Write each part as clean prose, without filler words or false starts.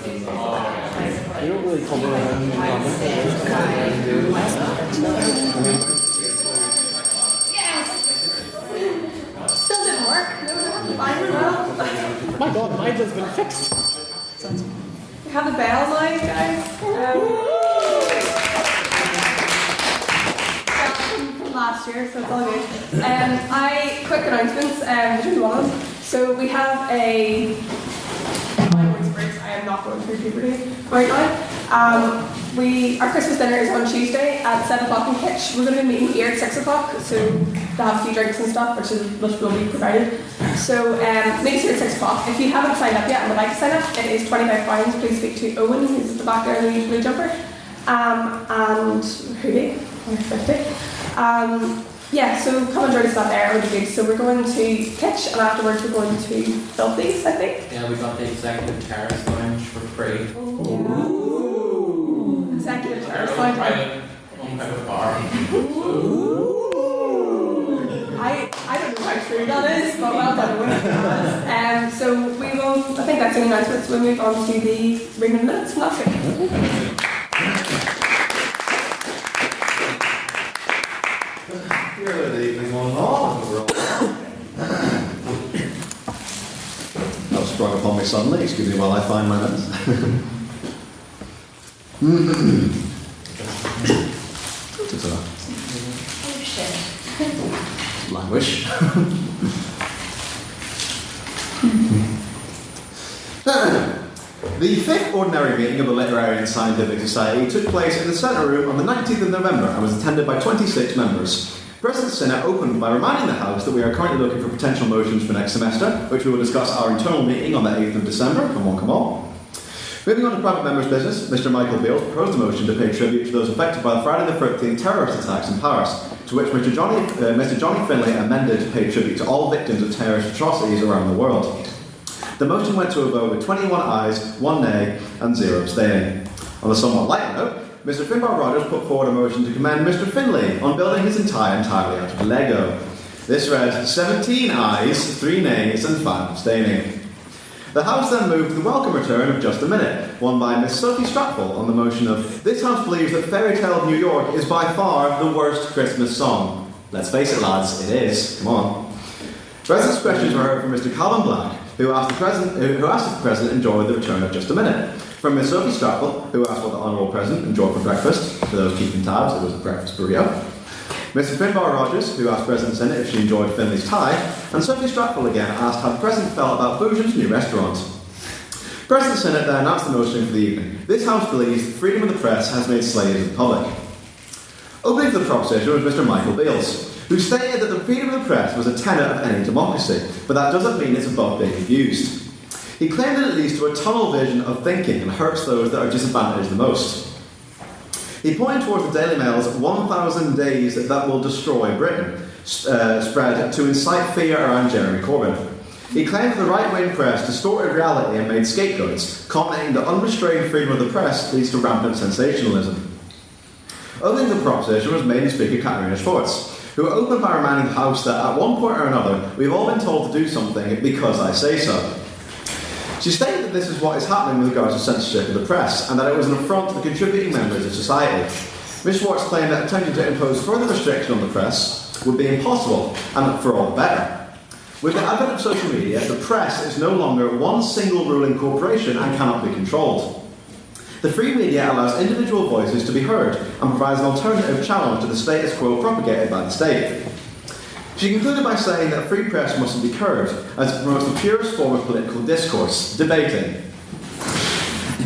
You don't really come around Still didn't work. Fine or not? My God, mine has been fixed. We have the bell now, guys. From last year, so it's all good. Quick announcements, between one of them. So we have my voice breaks, I am not going through puberty right now. Our Christmas dinner is on Tuesday at 7 o'clock in Kitch. We're going to be meeting here at 6 o'clock, so to have a few drinks and stuff, which will be provided. So meet us here at 6 o'clock. If you haven't signed up yet and would like to sign up, it is £25. Please speak to Owen, who's at the back there in the blue jumper, and Hoodie, 50. So come and join us out there, it would be good. So we're going to Kitch, and afterwards we're going to Belfast, I think. Yeah, we got the executive terrace lounge for free. Ooh. Executive terrace lounge. One private bar. I don't know how true that is, but well done, Owen. So we will, I think that's the announcements. We'll move on to the reading minutes from last week. Good evening, one and all. That was sprung upon me suddenly. Excuse me while I find my notes. Languish. The fifth ordinary meeting of the Literary and Scientific Society took place in the Centre Room on the 19th of November and was attended by 26 members. President Sinner opened by reminding the House that we are currently looking for potential motions for next semester, which we will discuss at our internal meeting on the 8th of December. Come on. Moving on to private members' business, Mr. Michael Beale proposed a motion to pay tribute to those affected by the Friday the 13th terrorist attacks in Paris, to which Mr. Johnny Finlay amended to pay tribute to all victims of terrorist atrocities around the world. The motion went to a vote with 21 ayes, 1 nay, and 0 abstaining. On a somewhat lighter note, Mr. Finbar Rogers put forward a motion to commend Mr. Finlay on building his entirely out of Lego. This read 17 ayes, 3 nays, and 5 abstaining. The House then moved to the welcome return of Just a Minute, won by Miss Sophie Stratful on the motion of "This House believes that Fairy Tale of New York is by far the worst Christmas song." Let's face it, lads, it is. Come on. Residents' questions were heard from Mr. Calvin Black, who asked if the President enjoyed the return of Just a Minute. From Miss Sophie Stratful, who asked what the Honourable President enjoyed for breakfast. For those keeping tabs, it was a breakfast burrito. Mr. Finbar Rogers, who asked President Sinner if she enjoyed Finley's tie, and Sophie Stratful again asked how the President felt about Bourgeon's new restaurant. President Sinner then announced the motion for the evening. This House believes that freedom of the press has made slaves of the public. Opening for the proposition was Mr. Michael Beales, who stated that the freedom of the press was a tenet of any democracy, but that doesn't mean it's above being abused. He claimed that it leads to a tunnel vision of thinking and hurts those that are disadvantaged the most. He pointed towards the Daily Mail's 1,000 Days That Will Destroy Britain spread to incite fear around Jeremy Corbyn. He claimed that the right-wing press distorted reality and made scapegoats, commenting that unrestrained freedom of the press leads to rampant sensationalism. Opening the proposition was Maiden Speaker Katarina Schwartz, who opened by reminding the House that at one point or another we've all been told to do something because I say so. She stated that this is what is happening with regards to censorship of the press, and that it was an affront to the contributing members of society. Ms. Schwartz claimed that attempting to impose further restriction on the press would be impossible, and for all the better. With the advent of social media, the press is no longer one single ruling corporation and cannot be controlled. The free media allows individual voices to be heard and provides an alternative challenge to the status quo propagated by the state. She concluded by saying that a free press mustn't be curbed, as it promotes the purest form of political discourse, debating.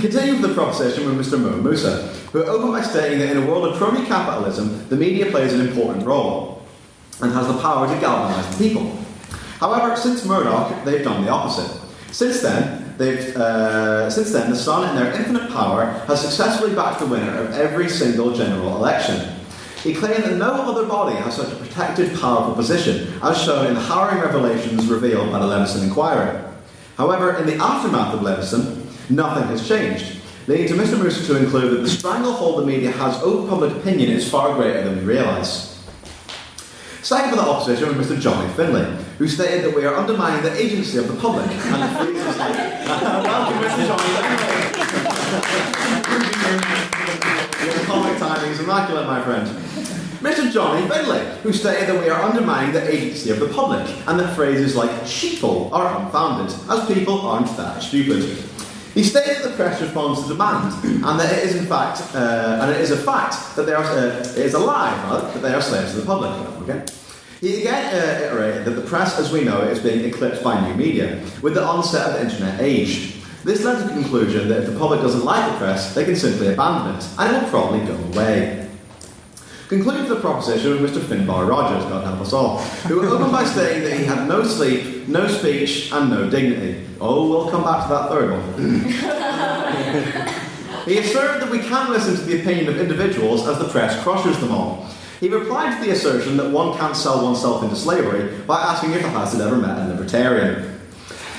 Continuing with the proposition with Mr. Mo Musa, who opened by stating that in a world of crony capitalism, the media plays an important role and has the power to galvanise the people. However, since Murdoch, they've done the opposite. Since then, the Sun, in their infinite power, has successfully backed the winner of every single general election. He claimed that no other body has such a protected, powerful position, as shown in the harrowing revelations revealed by the Levison inquiry. However, in the aftermath of Levison, nothing has changed, leading to Mr. Musa to include that the stranglehold the media has over public opinion is far greater than we realise. Second for the opposition was Mr. Johnny Finlay, who stated that we are undermining the agency of the public and the free society. Welcome, Mr. Johnny Finlay. immaculate, my friend. Mr. Johnny Finlay, who stated that we are undermining the agency of the public, and that phrases like sheeple are unfounded, as people aren't that stupid. He stated that the press responds to demand, and that it is in fact, and it is a fact that they are, it is a lie, rather, that they are slaves to the public. Okay. He again iterated that the press, as we know it, is being eclipsed by new media, with the onset of the internet age. This led to the conclusion that if the public doesn't like the press, they can simply abandon it, and it will probably go away. Concluding the proposition was Mr. Finbar Rogers, God help us all, who opened by stating that he had no sleep, no speech, and no dignity. Oh, we'll come back to that third one. He asserted that we can't listen to the opinion of individuals as the press crushes them all. He replied to the assertion that one can't sell oneself into slavery by asking if the House had ever met a libertarian.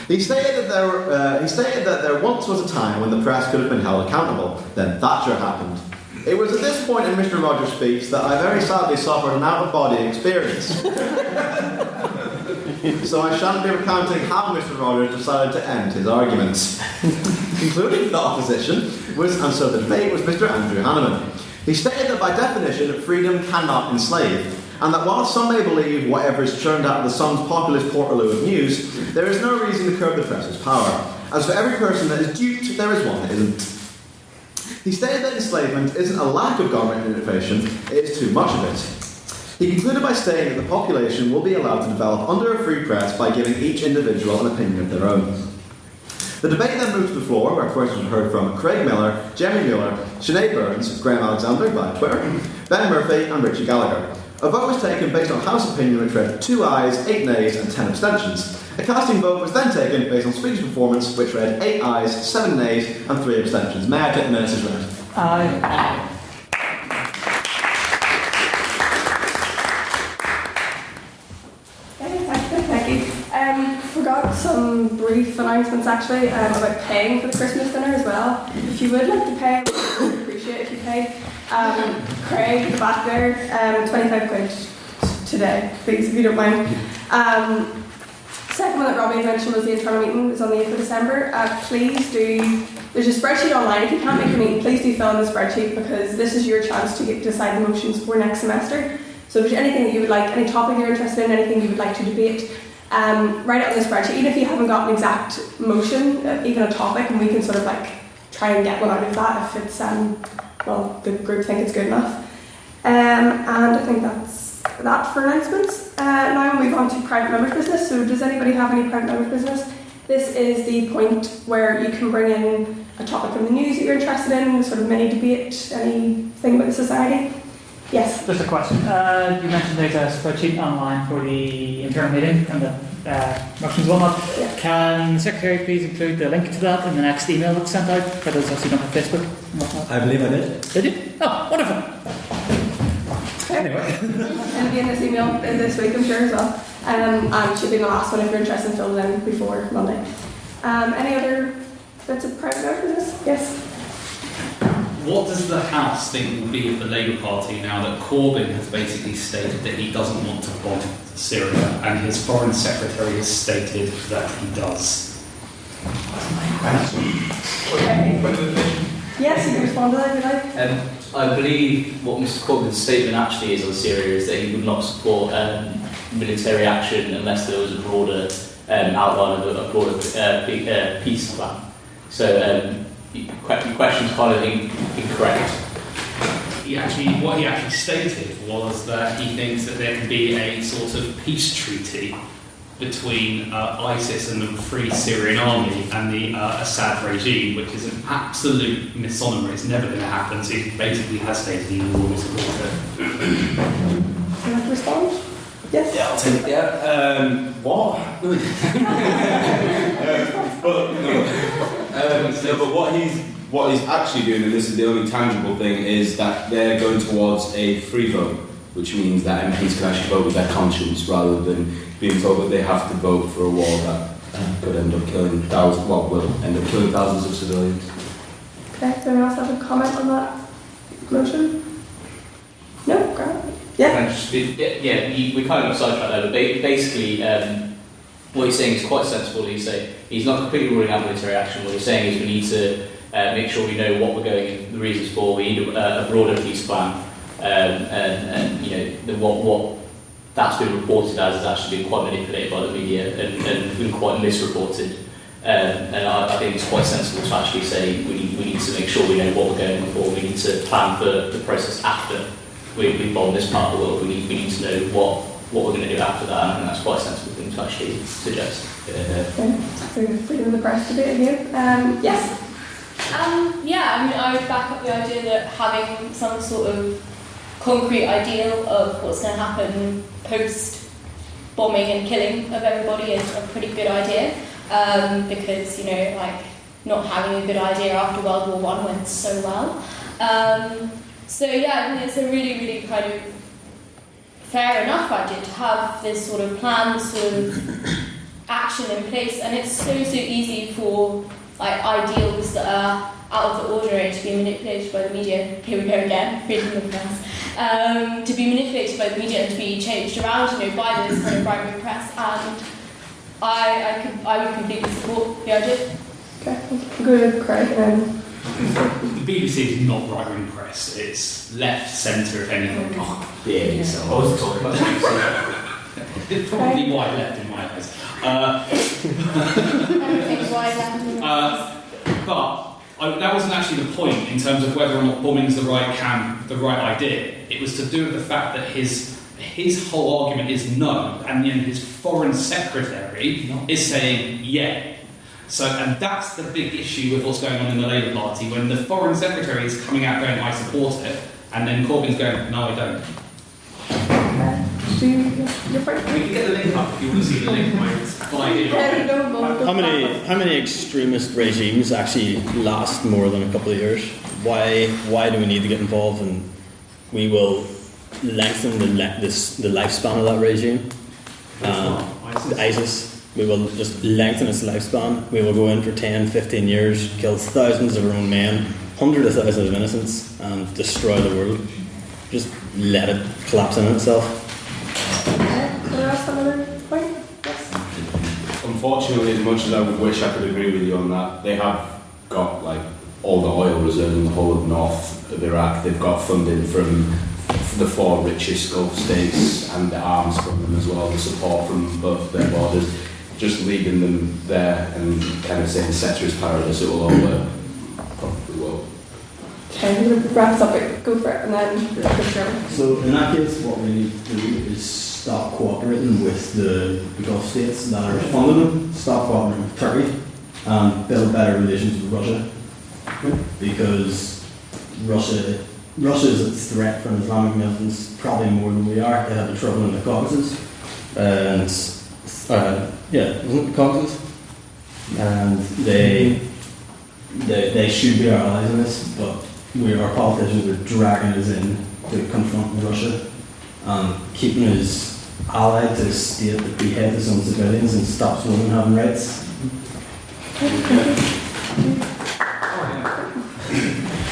He stated that there once was a time when the press could have been held accountable. Then Thatcher happened. It was at this point in Mr. Rogers' speech that I very sadly suffered an out-of-body experience. So I shan't be recounting how Mr. Rogers decided to end his arguments. Concluding the opposition and so the debate was Mr. Andrew Hanneman. He stated that by definition, freedom cannot enslave, and that while some may believe whatever is churned out of the Sun's populist portaloo of news, there is no reason to curb the press's power. As for every person that is duped, there is one that isn't. He stated that enslavement isn't a lack of government innovation, it is too much of it. He concluded by stating that the population will be allowed to develop under a free press by giving each individual an opinion of their own. The debate then moved to the floor, where questions were heard from Craig Miller, Jeremy Mueller, Sinead Burns, Graham Alexander via Twitter, Ben Murphy and Richie Gallagher. A vote was taken based on House opinion which read 2 ayes, 8 nays and 10 abstentions. A casting vote was then taken based on Speaker's performance which read 8 ayes, 7 nays and 3 abstentions. May I take the minutes as read? Aye. Thank you. Forgot some brief announcements actually about paying for the Christmas dinner as well. If you would like to pay, I would appreciate it if you paid. Craig at the back there, 25 quid today, please, if you don't mind. Second one that Robbie had mentioned was the internal meeting. It's on the 8th of December. Please do, there's a spreadsheet online. If you can't make the meeting, please do fill in the spreadsheet because this is your chance to decide the motions for next semester. So if there's anything that you would like, any topic you're interested in, anything you would like to debate, write it on the spreadsheet. Even if you haven't got an exact motion, even a topic, and we can sort of like try and get one out of that if it's, well, the group think it's good enough. And I think that's that for announcements. Now we'll move on to private members' business. So does anybody have any private members' business? This is the point where you can bring in a topic in the news that you're interested in, sort of mini debate, anything about the society. Yes? Just a question. You mentioned there's a spreadsheet online for the internal meeting and the motions and whatnot. Yeah. Can the Secretary please include the link to that in the next email that's sent out for those of us who don't have Facebook and whatnot? I believe I did. Did you? Oh, wonderful. Anyway. And be in this email this week, I'm sure, as well. And should be the last one if you're interested in filling in before Monday. Any other bits of private business? Yes? What does the House think will be of the Labour Party now that Corbyn has basically stated that he doesn't want to bomb Syria and his Foreign Secretary has stated that he does? Yes, you can respond to that if you like. I believe what Mr Corbyn's statement actually is on Syria is that he would not support military action unless there was a broader outline of a broader peace plan. So your question's kind of incorrect. What he actually stated was that he thinks that there can be a sort of peace treaty between ISIS and the Free Syrian Army and the Assad regime, which is an absolute misnomer. It's never going to happen. So he basically has stated he will always support it. Would you like to respond? Yes? Yeah, I'll take it. Yeah. What? But what he's actually doing, and this is the only tangible thing, is that they're going towards a free vote, which means that MPs can actually vote with their conscience rather than being told that they have to vote for a war that could end up killing thousands, well, will end up killing thousands of civilians. Okay, does anyone else have a comment on that motion? No? Grant? Yeah? Can I just we kind of got sidetracked there, but basically what he's saying is quite sensible. He's not completely ruling out military action. What he's saying is we need to make sure we know what we're going in, the reasons for. We need a broader peace plan. and what that's been reported as has actually been quite manipulated by the media and been quite misreported. And I think it's quite sensible to actually say we need to make sure we know what we're going for. We need to plan for the process after we bomb this part of the world. We need to know what we're going to do after that, and I think that's quite a sensible thing to actually suggest. So freedom of the press debate again. Yes. I would back up the idea that having some sort of concrete ideal of what's going to happen post bombing and killing of everybody is a pretty good idea. Because not having a good idea after World War I went so well. I think it's a really, really kind of fair enough idea to have this sort of plan, this sort of action in place, and it's so easy for ideals that are out of the ordinary to be manipulated by the media. Here we go again, freedom of the press. To be manipulated by the media and to be changed around, by this kind of right-wing press, and I would completely support the idea. Okay, good, Craig. The BBC is not right-wing press, it's left, centre, if anything. Yeah, so I was talking about the BBC. It's probably wide left in my eyes. Everything's wide left in But that wasn't actually the point in terms of whether or not bombing's the right idea. It was to do with the fact that his whole argument is no, and his foreign secretary is saying yeah. So, and that's the big issue with what's going on in the Labour Party, when the foreign secretary is coming out going, I support it, and then Corbyn's going, no, I don't. We can get the link up if you want to see the link. How many extremist regimes actually last more than a couple of years? Why do we need to get involved? And we will lengthen the lifespan of that regime. ISIS. We will just lengthen its lifespan. We will go in for 10, 15 years, kill thousands of our own men, hundreds of thousands of innocents, and destroy the world. Just let it collapse in itself. Unfortunately, as much as I would wish I could agree with you on that, they have got all the oil reserves in the whole of north of Iraq. They've got funding from the 4 richest Gulf states and the arms from them as well, the support from both their borders. Just leaving them there and kind of saying ceteris paribus, it will all work. Probably will. Okay, I'm going to wrap this up, go for it, and then go for So in that case, what we need to do is stop cooperating with the Gulf states that are funding them, stop cooperating with Turkey, and build better relations with Russia. Because Russia is a threat from Islamic militants, probably more than we are. They have the trouble in the Caucasus, and isn't it Caucasus? And they should be our allies in this, but our politicians are dragging us in to confront Russia and keeping us allied to a state that beheads its own civilians and stops women having rights.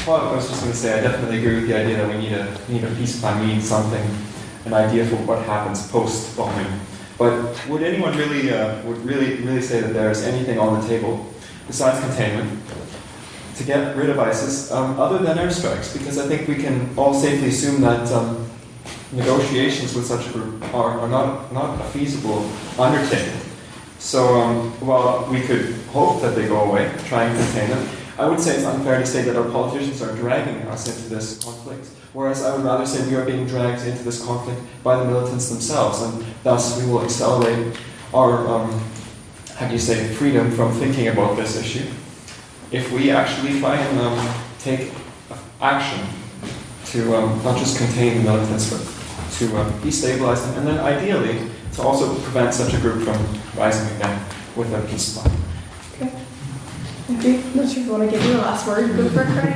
Well, I was just going to say, I definitely agree with the idea that we need a peace plan. We need something, an idea for what happens post-bombing. But would anyone really say that there is anything on the table besides containment to get rid of ISIS, other than airstrikes? Because I think we can all safely assume that negotiations with such a group are not a feasible undertaking. So while we could hope that they go away, try and contain them, I would say it's unfair to say that our politicians are dragging us into this conflict, whereas I would rather say we are being dragged into this conflict by the militants themselves, and thus we will accelerate our, freedom from thinking about this issue. If we actually try and take action to not just contain the militants, but to destabilize them, and then ideally to also prevent such a group from rising again with a peace plan. Okay. Okay, I'm not sure if you want to give me the last word. Go for it, Craig.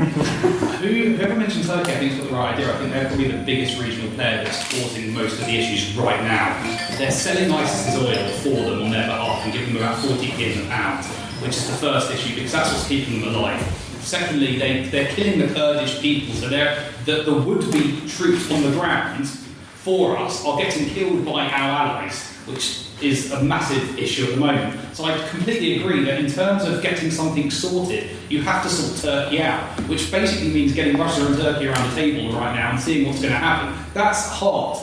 Whoever mentioned Turkey, I think, has got the right idea. I think they're probably the biggest regional player that's causing most of the issues right now. They're selling ISIS's oil for them on their behalf and giving them about 40p in the pound, which is the first issue, because that's what's keeping them alive. Secondly, they're killing the Kurdish people, so the would-be troops on the ground for us are getting killed by our allies, which is a massive issue at the moment. So I completely agree that in terms of getting something sorted, you have to sort Turkey out, which basically means getting Russia and Turkey around the table right now and seeing what's going to happen. That's hard.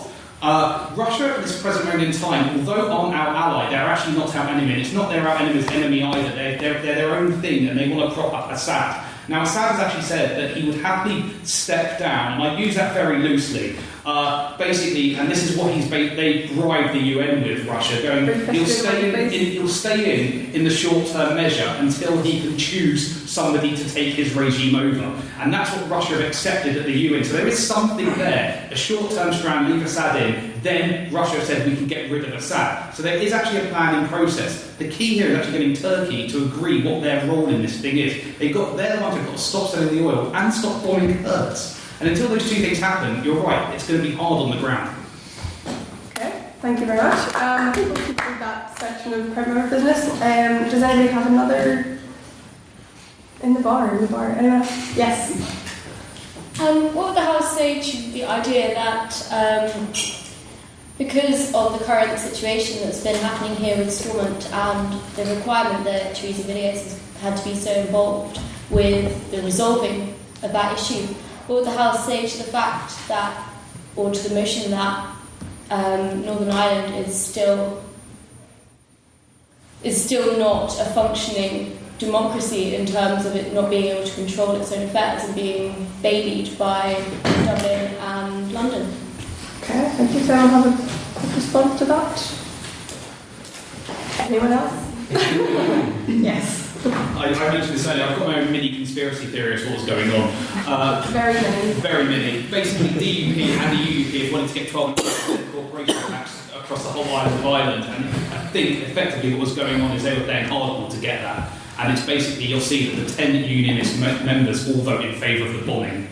Russia at this present moment in time, although aren't our ally, they're actually not our enemy, and it's not their enemy's enemy either. They're their own thing, and they want to prop up Assad. Now, Assad has actually said that he would happily step down, and I use that very loosely. Basically, and this is what they bribed the UN with, Russia, going, he'll stay in the short-term measure until he can choose somebody to take his regime over. And that's what Russia have accepted at the UN. So there is something there, a short-term strand, leave Assad in, then Russia said we can get rid of Assad. So there is actually a plan in process. The key here is actually getting Turkey to agree what their role in this thing is. They're the ones who've got to stop selling the oil and stop bombing Kurds. And until those two things happen, you're right, it's going to be hard on the ground. Okay, thank you very much. I think we'll keep with that section of private business. Does anybody have another in the bar? Anyone else? Yes. What would the House say to the idea that because of the current situation that's been happening here with Stormont and the requirement that Theresa Villiers has had to be so involved with the resolving of that issue, what would the House say to the fact that, or to the motion that Northern Ireland is still not a functioning democracy in terms of it not being able to control its own affairs and being babied by Dublin and London? Okay, thank you. Does anyone have a quick response to that? Anyone else? Yes. I mentioned this earlier, I've got my own mini conspiracy theory as to what's going on. Very many. Very many. Basically, DUP and the UUP have wanted to get 12% corporation tax across the whole island of Ireland, and I think effectively what was going on is they were playing hardball to get that. And it's basically, you'll see that the 10 unionist members all vote in favour of the bombing,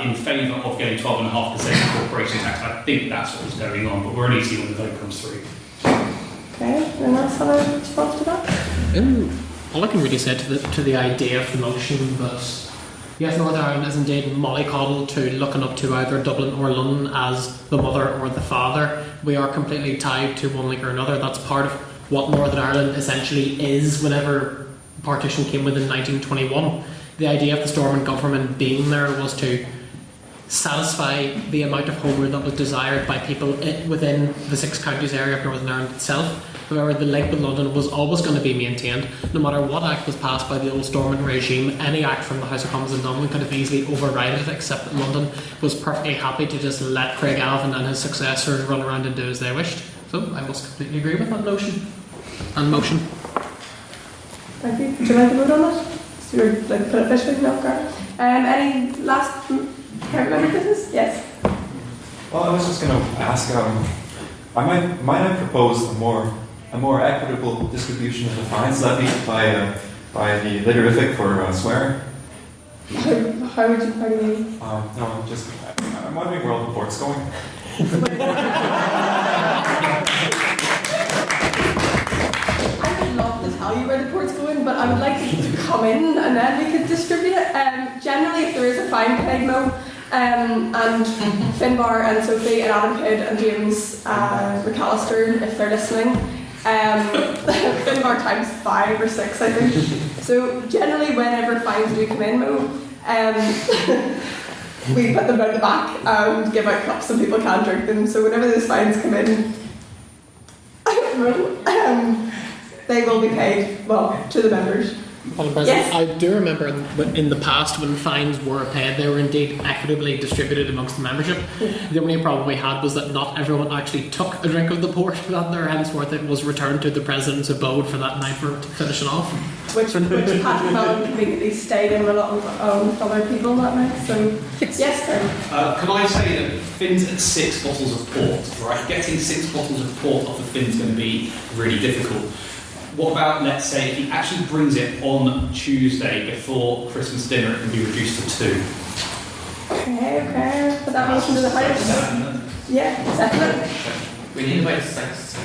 in favour of getting 12.5% corporation tax. I think that's what was going on, but we're only seeing when the vote comes through. Okay, anyone else have a response to that? All I can really say to the idea of the motion, but yes, Northern Ireland is indeed mollycoddled to looking up to either Dublin or London as the mother or the father. We are completely tied to one link or another. That's part of what Northern Ireland essentially is whenever partition came within 1921. The idea of the Stormont government being there was to satisfy the amount of home rule that was desired by people within the 6 counties area of Northern Ireland itself. However, the link with London was always going to be maintained. No matter what act was passed by the old Stormont regime, any act from the House of Commons in Dublin could have easily overridden it, except that London was perfectly happy to just let Craig Alvin and his successors run around and do as they wished. So I must completely agree with that notion and motion. Thank you. Would you like to vote on that? So you're like put officially? No, correct. Any last member business? Yes. Well, I was just going to ask. I might propose a more equitable distribution of the fines levied by the Liderific for swearing. How do you mean? No, I'm wondering where all the port's going. I would love to tell you where the port's going, but I would like you to come in and then we could distribute it. Generally, if there is a fine paid, Mo, and Finbar and Sophie and Adam Kidd and James McAllister, if they're listening, Finbar times 5 or 6, I think. So generally, whenever fines do come in, Mo, we put them at the back and give out cups so people can't drink them. So whenever those fines come in, they will be paid, well, to the members. Yes. I do remember in the past when fines were paid, they were indeed equitably distributed amongst the membership. The only problem we had was that not everyone actually took a drink of the port that there, henceforth it was returned to the president's abode for that night for finishing off. Which Patrick Bell completely stayed in a lot of other people that night. So yes, can I say that Finn's at 6 bottles of port, right? Getting 6 bottles of port off of Finn's going to be really difficult. What about, let's say, if he actually brings it on Tuesday before Christmas dinner, it can be reduced to 2. Okay. Put that motion to the House. Yeah, second. We need about 6 to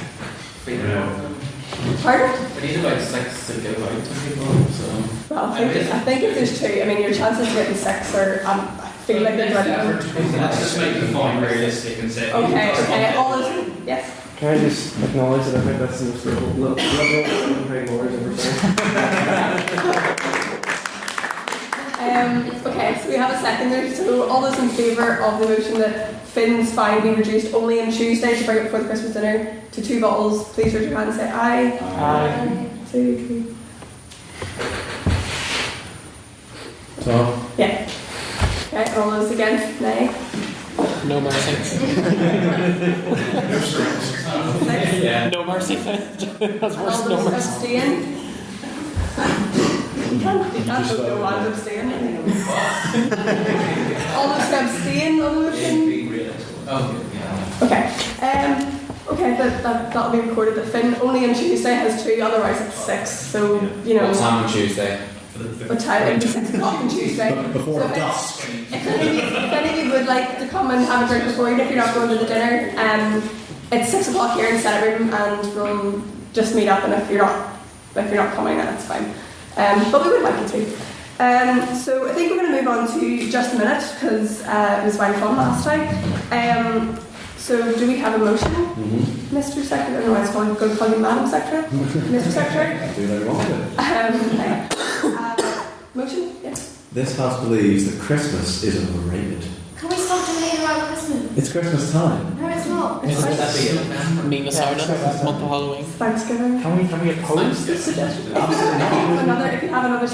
Pardon? We need about 6 to give out to people, so... Well, I think if there's 2, I mean, your chances of getting 6 are, I feel like they're Let's just make the fine realistic and say... Okay, all those... Yes? Can I just acknowledge that I think that's the most liberal thing Laura's ever said? Okay, so we have a seconder. So all those in favour of the motion that Finn's fine be reduced only on Tuesday to bring it before the Christmas dinner to 2 bottles, please raise your hand and say aye. Aye. 2, 3. Tom? Yeah. Okay, and all those against, nay. No mercy. 6. No mercy. That's And worse all than no those mercy. abstain. You can't vote no one abstain. All those who abstain on the motion. Okay. Okay, that'll be recorded that Finn only on Tuesday has 2, otherwise it's 6. So, you know. What time on Tuesday? What time? It'll be 6 o'clock on Tuesday. Before So dusk. If any of you would like to come and have a drink before, even if you're not going to the dinner, it's 6 o'clock here in the Senate room, and we'll just meet up. And if you're not coming, then it's fine. But we would like you to. So I think we're going to move on to just a minute because it was very fun last time. So do we have a motion, Mr. Secretary? No, I was going to call you Madam Secretary. Mr. Secretary. Do what you want to do. Motion? Yes. This House believes that Christmas is overrated. Can we stop debating about Christmas? It's Christmas time. No, it's not. It's Mean Saturday, month of Halloween. Thanksgiving. Can we oppose this suggestion? If you have another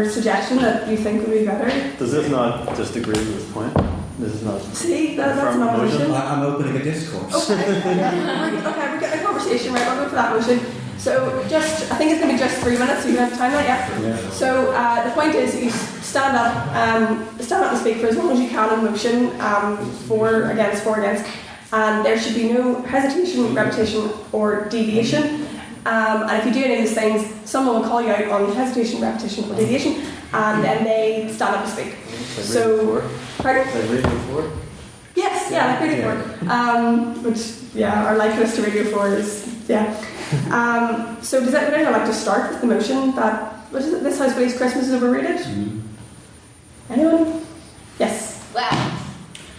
suggestion that you think would be better, Does this not just agree with this point? This is not. see, that's not a motion. I'm opening a discourse. Okay, we're getting a conversation, right? We'll go for that motion. So I think it's going to be just 3 minutes, so you have time that yet? So the point is that you stand up and speak for as long as you can in motion, for, against, and there should be no hesitation, repetition or deviation. And if you do any of these things, someone will call you out on hesitation, repetition or deviation, and then they stand up and speak. So, pardon? Yes, like Radio 4. Which, our likeness to Radio 4 is, so would anyone like to start with the motion that, this House believes Christmas is overrated? Anyone? Yes. Well,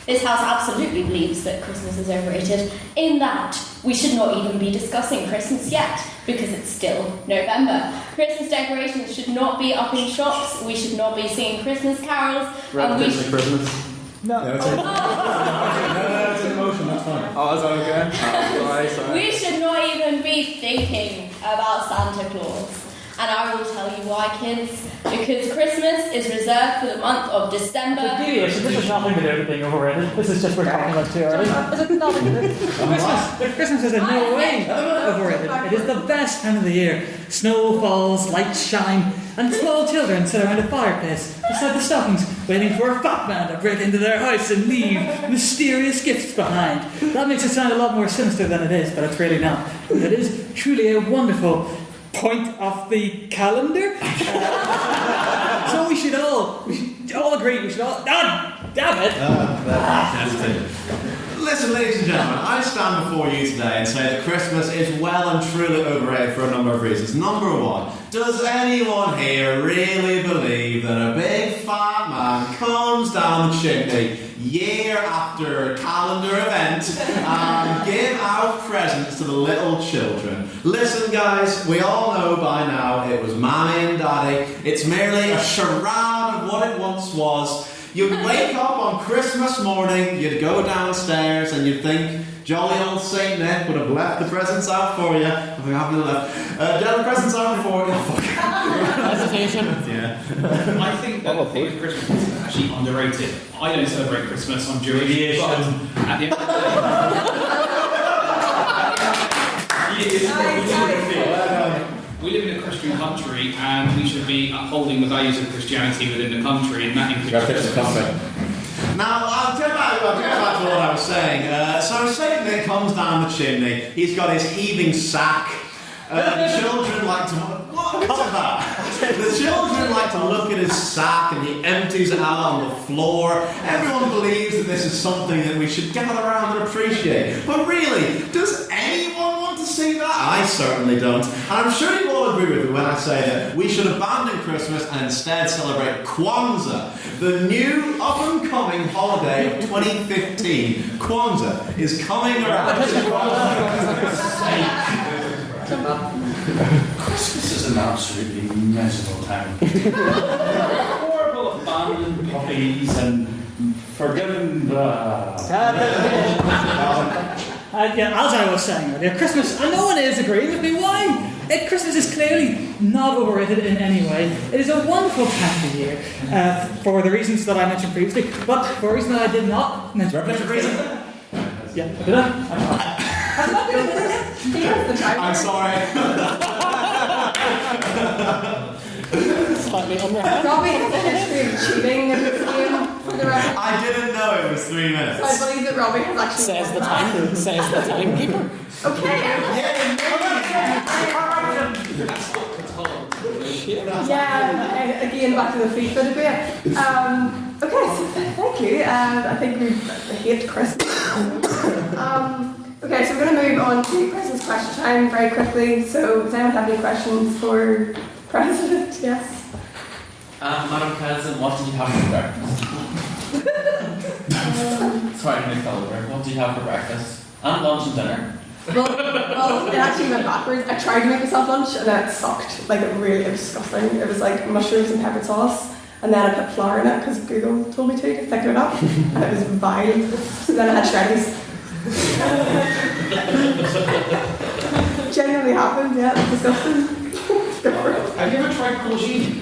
this house absolutely believes that Christmas is overrated, in that we should not even be discussing Christmas yet, because it's still November. Christmas decorations should not be up in shops, we should not be singing Christmas carols, and we should... Christmas. No, it's in the motion, that's fine. Oh, is that okay? Sorry. We should not even be thinking about Santa Claus. And I will tell you why, kids. Because Christmas is reserved for the month of December. Deviation, this has nothing to do with being overrated. This is just we're talking about too early. Is it nothing to do? Christmas is in no way overrated. It is the best time of the year. Snow falls, lights shine, and small children sit around a fireplace beside the stockings, waiting for a fat man to break into their house and leave mysterious gifts behind. That makes it sound a lot more sinister than it is, but it's really not. It is truly a wonderful point of the calendar. So we should all agree. We should all. Damn it! Listen, ladies and gentlemen, I stand before you today and say that Christmas is well and truly overrated for a number of reasons. Number one, does anyone here really believe that a big fat man comes down the chimney year after calendar event and give out presents to the little children? Listen, guys, we all know by now it was Mammy and Daddy. It's merely a charade of what it once was. You'd wake up on Christmas morning, you'd go downstairs and you'd think jolly old Saint Nick would have left the presents out for you. If we haven't left. The presents out for you. Hesitation. Yeah. I think that the thing with Christmas is actually underrated. I don't celebrate Christmas, I'm Jewish, but at the end of the day, we live in a Christian country and we should be upholding the values of Christianity within the country, and that includes Christmas. Now, I'll get back to what I was saying. So Saint Nick comes down the chimney, he's got his heaving sack. The children like to... What is that? The children like to look at his sack and he empties it out on the floor. Everyone believes that this is something that we should gather around and appreciate. But really, does anyone want to see that? I certainly don't. And I'm sure you all agree with me when I say that we should abandon Christmas and instead celebrate Kwanzaa, the new up-and-coming holiday of 2015. Kwanzaa is coming around. Christmas is an absolutely miserable time. Horrible abandoned puppies and forgiven Yeah, as I was saying earlier, Christmas, and no one is agreeing with me. Why? Christmas is clearly not overrated in any way. It is a wonderful time of the year for the reasons that I mentioned previously, but for a reason that I did not mention. Reason? Yeah, did I? I'm sorry. Slightly underhand. Robbie has a history of cheating in this game for the record. I didn't know it was 3 minutes. So I believe that Robbie has actually Says the time. Says the timekeeper. Okay. Yeah, again back to the FIFA debate. Okay, so thank you. I think we hate Christmas. Okay, so we're going to move on to Christmas question time very quickly. So does anyone have any questions for President? Yes. Madam President, what did you have for breakfast? Sorry, I didn't follow over. What did you have for breakfast? And lunch and dinner? Well, it actually went backwards. I tried to make myself lunch and then it sucked. Like it was disgusting. It was like mushrooms and pepper sauce. And then I put flour in it because Google told me to thicken it up. And it was vile. So then I had shreddies. Genuinely happened, yeah, it's disgusting. Have you ever tried courgette?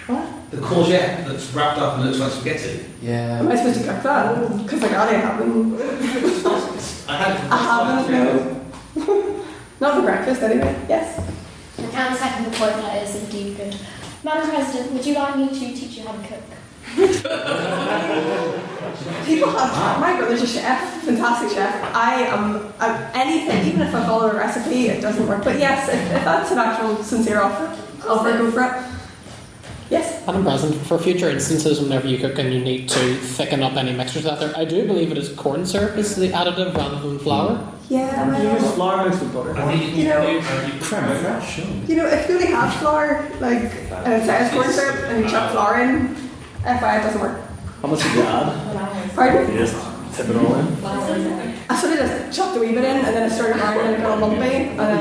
What? The courgette that's wrapped up and looks like spaghetti. Yeah. Am I supposed to cook that? Because I got it happen. I haven't, no. Not for breakfast anyway, yes. I can second the point that is indeed good. Madam President, would you like me to teach you how to cook? People have, my brother's a chef, fantastic chef. I am anything, even if I follow a recipe, it doesn't work. But yes, if that's an actual sincere offer, go for it. Yes? Madam President, for future instances whenever you cook and you need to thicken up any mixtures out there, I do believe it is corn syrup is the additive rather than flour. Yeah, You use flour mixed with butter. You know, if you only have flour, like, and it says corn syrup, and you chuck flour in, FYI, it doesn't work. How much did you add? Pardon? You just tip it all in? I sort of just chucked a wee bit in, and then I started around, and it got all lumpy, and then...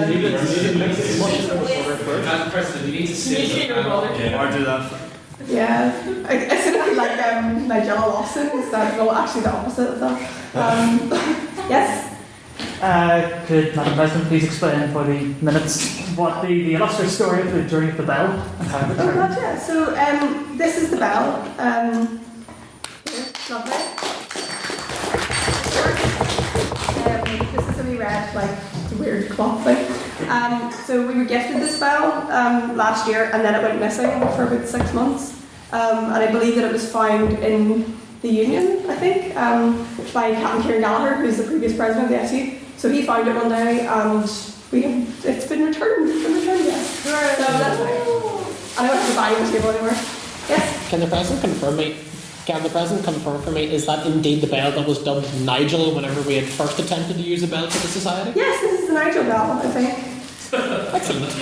Madam President, you need to sit Or do that. Yeah, I sort of feel like Nigella Lawson, is that, well, actually the opposite of that. Yes? Could Madam President please explain for the minutes what the illustrious story of the journey of the bell and how it Oh returned? God, yeah. So this is the bell. Lovely. This is a wee red, like weird clock thing. So we were gifted this bell last year, and then it went missing for about 6 months. And I believe that it was found in the Union, I think, by Captain Kieran Gallagher, who's the previous president of the SU. So he found it one day, and it's been returned. It's been returned, yes. So that's nice. I don't have to buy the table anymore. Yes? Can the President confirm for me, is that indeed the bell that was dubbed Nigel whenever we had first attempted to use a bell for the society? Yes, this is the Nigel bell, I think. Excellent.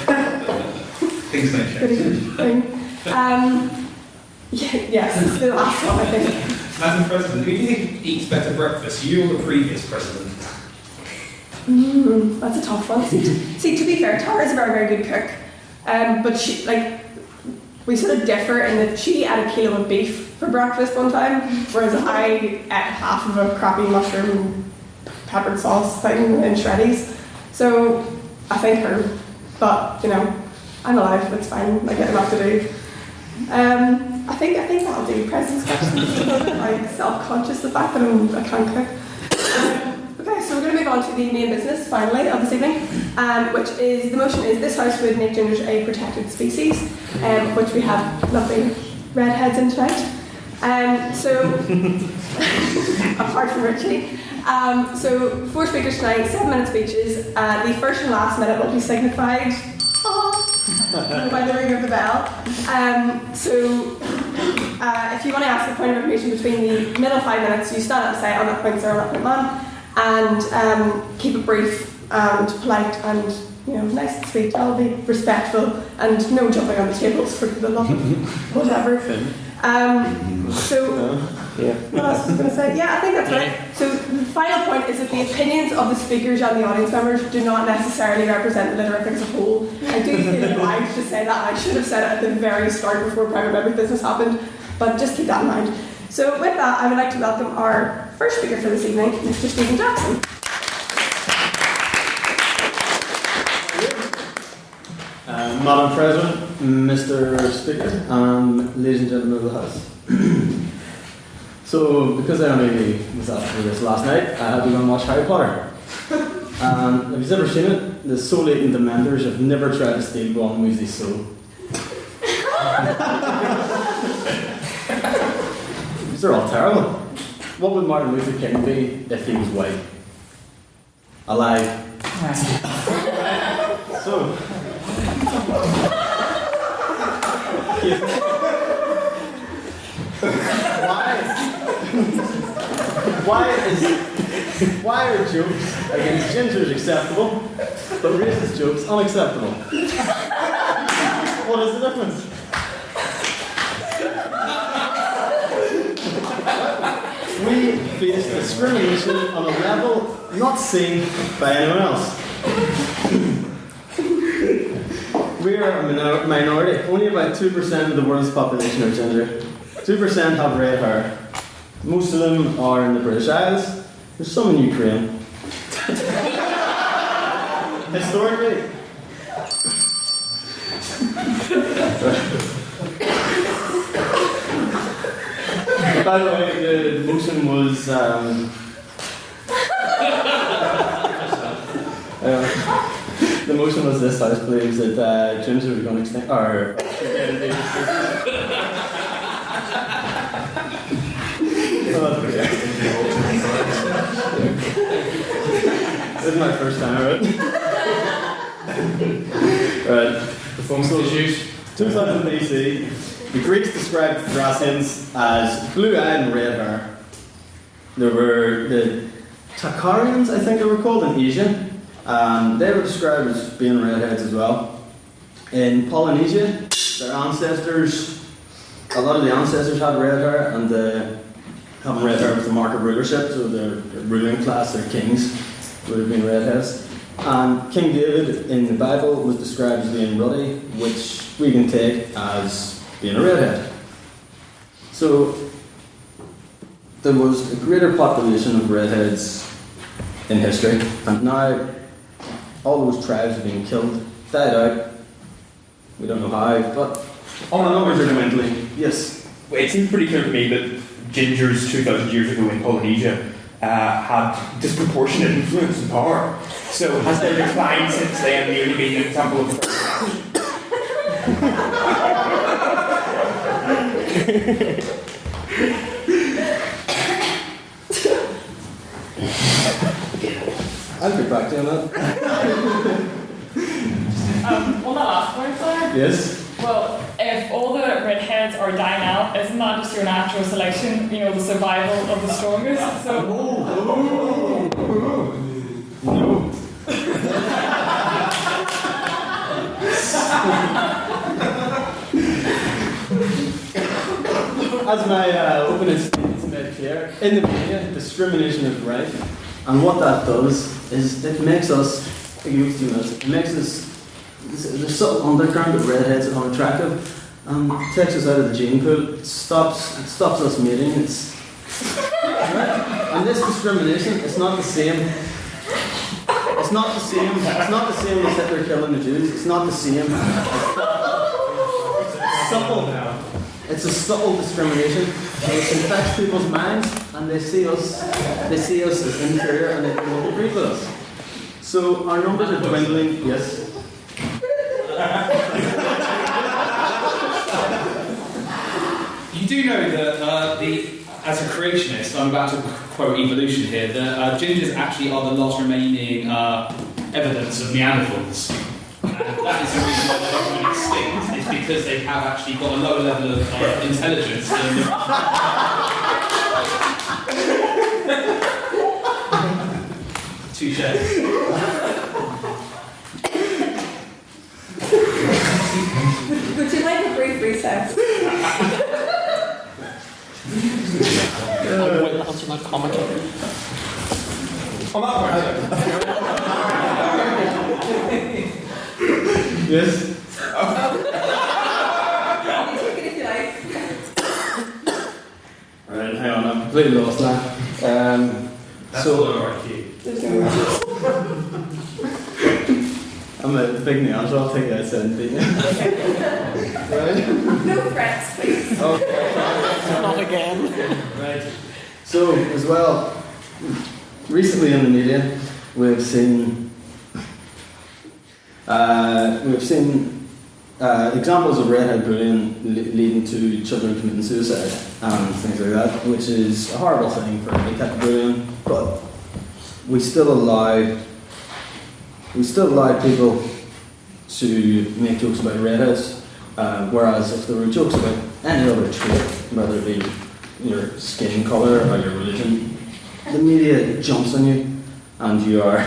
Things may Pretty change. good thing. Yes, it's the last one, I think. Madam President, who do you think eats better breakfast, you or the previous president? That's a tough one. See, to be fair, Tara's a very, very good cook. But she, we sort of differ in that she ate a kilo of beef for breakfast one time, whereas I ate half of a crappy mushroom peppered sauce thing in shreddies. So I think her, but I'm alive. It's fine. I get enough to do. I think that'll do President's questions. I'm self-conscious the fact that I can't cook. Okay, so we're going to move on to the main business, finally, of this evening, which is, the motion is this House would make gingers a protected species, which we have lovely redheads in tonight. Apart from Richie. So 4 speakers tonight, 7-minute speeches. The first and last minute will be signified by the ring of the bell. If you want to ask a point of information between the middle 5 minutes, you stand up and say, on that point, sir, on that point, man. And keep it brief, and polite and nice and sweet. I'll be respectful and no jumping on the tables for the love of whatever. What else was I going to say? Yeah, I think that's right. So the final point is that the opinions of the speakers and the audience members do not necessarily represent the Litterifix as a whole. I do feel obliged to say that. I should have said it at the very start before private member business happened, but just keep that in mind. So with that, I would like to welcome our first speaker for this evening, Mr. Stephen Jackson. Madam President, Mr. Speaker, and ladies and gentlemen of the House. So, because I only was after this last night, I had to go and watch Harry Potter. And if you've ever seen it, the soul-eating dementors have never tried to steal Ron Weasley's soul. These are all terrible. What would Martin Luther King be if he was white? Alive. So, why are jokes against gingers acceptable, but racist jokes unacceptable? What is the difference? We face discrimination on a level not seen by anyone else. We are a minority. Only about 2% of the world's population are ginger. 2% have red hair. Most of them are in the British Isles. There's some in Ukraine. Historically. By the way, the motion was the motion was this, I believes that gyms are going extinct, or this is my first time, right? Right. Performance issues. 2000 BC, the Greeks described Thracians as blue-eyed and red hair. There were the Takarians, I think they were called, in Asia. They were described as being redheads as well. In Polynesia, their ancestors, a lot of the ancestors had red hair, and having red hair was the mark of rulership, so the ruling class, their kings, would have been redheads. And King David in the Bible was described as being ruddy, which we can take as being a redhead. So there was a greater population of redheads in history, and now all those tribes have been killed, died out. We don't know how, but all the numbers are dwindling. Yes. Well, it seems pretty clear to me that gingers 2,000 years ago in Polynesia had disproportionate influence and power. So has their decline since then merely been an example of the first? I'll get back to you on that. On that last point there. Yes. Well, if all the redheads are dying out, isn't that just your natural selection? The survival of the strongest. So. No. As my opening statements made clear, in the media, discrimination is rife, and what that does is it makes us, it makes us, there's some undercurrent that redheads are unattractive, and takes us out of the gene pool. It stops us mating. And this discrimination, it's not the same. It's not the same as Hitler killing the Jews. It's not the same. It's subtle. It's a subtle discrimination. It infects people's minds, and they see us as inferior, and they won't agree with us. So our numbers are dwindling. Yes. You do know that as a creationist, I'm about to quote evolution here, that gingers actually are the last remaining evidence of Neanderthals. And that is the reason why they're going extinct, is because they have actually got a lower level of intelligence than the... Touché. Would you like a brief recess? I'm waiting to answer that comment. On that point. Yes. You take it if you like. Right, hang on, I'm completely lost now. That's So, all right, Keith. There's no I'm a big Neanderthal, I'll take that 17. Right? No threats, please. Okay. Not again. Right. So, as well, recently in the media, we've seen examples of redhead bullying leading to children committing suicide and things like that, which is a horrible thing for any type of bullying. But we still allow people to make jokes about redheads, whereas if there were jokes about any other trait, whether it be your skin colour or your religion, the media jumps on you, and you are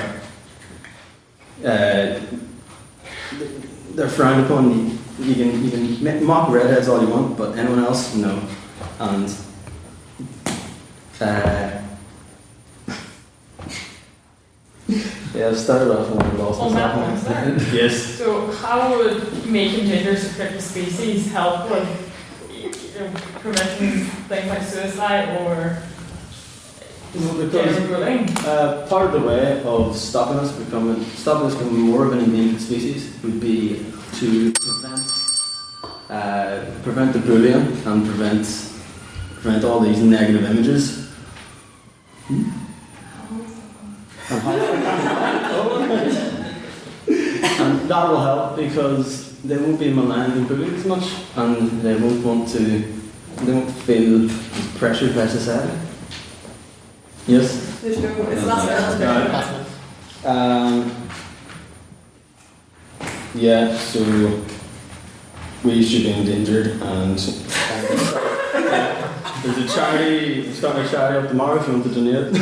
they're frowned upon. You can mock redheads all you want, but anyone else, no. And yeah, I've started off and I lost On that myself. one, sorry. Yes. So how would making gingers a protected species help with preventing things like suicide or gender bullying? Part of the way of stopping us becoming more of an endangered species would be to prevent the bullying and prevent all these negative images. And that will help because they won't be maligned and bullied as much, and they won't feel pressured by society. Yes? There's no, it's not yeah, so we should be endangered, and there's a charity, we're starting a charity up tomorrow if you want to donate.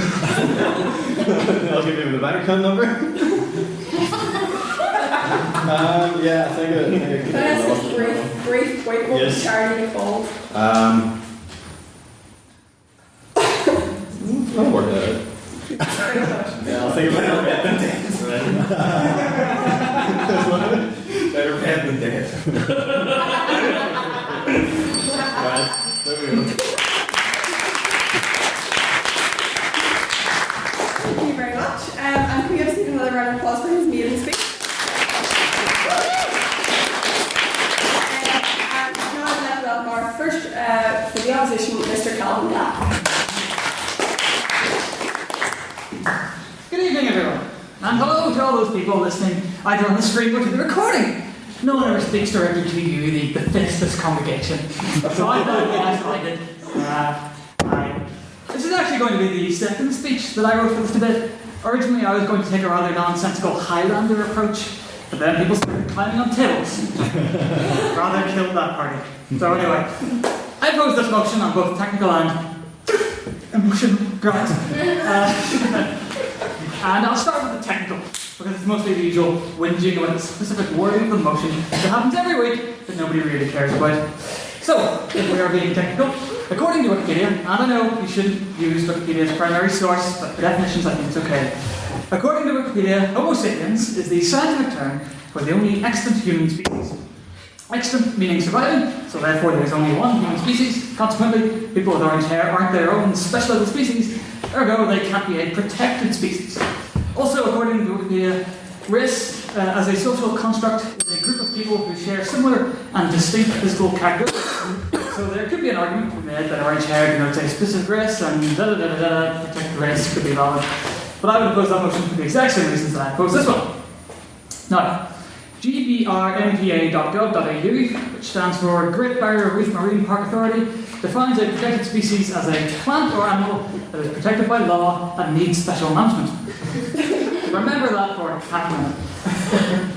I'll give you the bank account number. Yeah, I think it Can I ask a brief point what Yes. the charity called? I'll work that out. Yeah, I'll think about it. Better bad than dead. Right, there we go. Thank you very much. And can we have another round of applause for his maiden speech? And now I'd like to welcome our first, for the opposition, Mr. Calvin Black. Good evening, everyone, and hello to all those people listening either on the stream or to the recording. No one ever speaks directly to you, the faceless congregation. So I thought, yes, I did. This is actually going to be the second speech that I wrote for this debate. Originally, I was going to take a rather nonsensical Highlander approach, but then people started climbing on tables. Rather killed that party. So anyway, I pose this motion on both technical and emotional grounds. And I'll start with the technical, because it's mostly the usual whinging about the specific wording of the motion that happens every week that nobody really cares about. So, if we are being technical, according to Wikipedia, and I know you shouldn't use Wikipedia as a primary source, but for definitions I think it's okay. According to Wikipedia, Homo sapiens is the scientific term for the only extant human species. Extant meaning surviving, so therefore there is only one human species. Consequently, people with orange hair aren't their own special little species, ergo they can't be a protected species. Also, according to Wikipedia, race as a social construct is a group of people who share similar and distinct physical characteristics. So there could be an argument to be made that orange hair denotes a specific race and protected race could be valid. But I would oppose that motion for the exact same reasons that I oppose this one. Now, GBRMPA.gov.au, which stands for Great Barrier Reef Marine Park Authority, defines a protected species as a plant or animal that is protected by law and needs special management. Remember that for half a minute.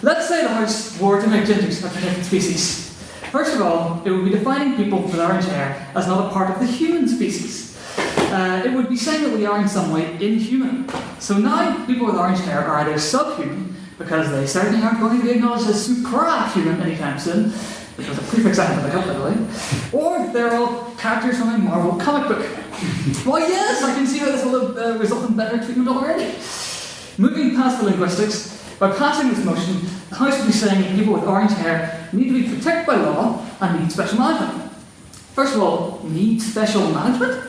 Let's say the House were to make gingers a protected species. First of all, it would be defining people with orange hair as not a part of the human species. It would be saying that we are in some way inhuman. So now people with orange hair are either subhuman, because they certainly aren't going to be acknowledged as suprahuman anytime soon, which was a prefix I had to look up, by the way. Or they're all characters from a Marvel comic book. Why, yes, I can see how this will result in better treatment already. Moving past the linguistics, by passing this motion, the House will be saying that people with orange hair need to be protected by law and need special management. First of all, need special management?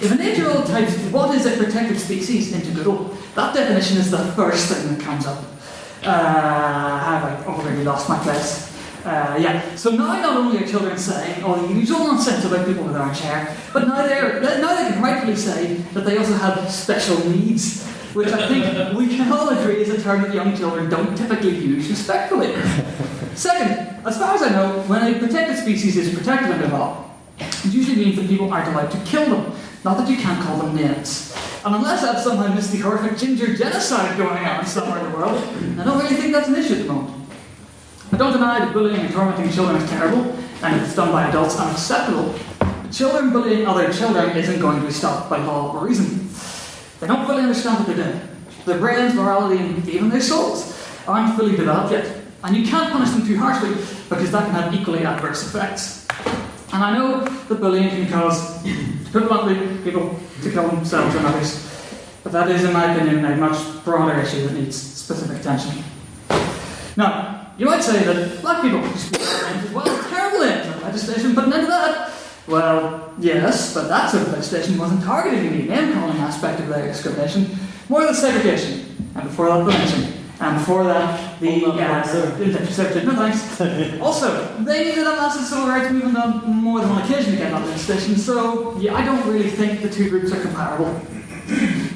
If an 8-year-old types, what is a protected species into Google, that definition is the first thing that comes up. Have I already lost my place? So now not only are children saying all the usual nonsense about people with orange hair, but now they can rightfully say that they also have special needs, which I think we can all agree is a term that young children don't typically use respectfully. Second, as far as I know, when a protected species is protected under law, it usually means that people aren't allowed to kill them, not that you can't call them names. And unless I've somehow missed the horrific ginger genocide going on somewhere in the world, I don't really think that's an issue at the moment. I don't deny that bullying and tormenting children is terrible, and if it's done by adults, unacceptable. But children bullying other children isn't going to be stopped by law or reason. They don't fully understand what they're doing. Their brains, morality, and even their souls aren't fully developed yet. And you can't punish them too harshly, because that can have equally adverse effects. And I know that bullying can cause, to put it bluntly, people to kill themselves and others. But that is, in my opinion, a much broader issue that needs specific attention. Now, you might say that black people as well, terrible legislation, put an end to that. Well, yes, but that sort of legislation wasn't targeting the name-calling aspect of their discrimination, more the segregation, and before that the lynching, and before that the no thanks. Also, they needed a massive civil rights movement on more than one occasion to get that legislation, so yeah, I don't really think the two groups are comparable.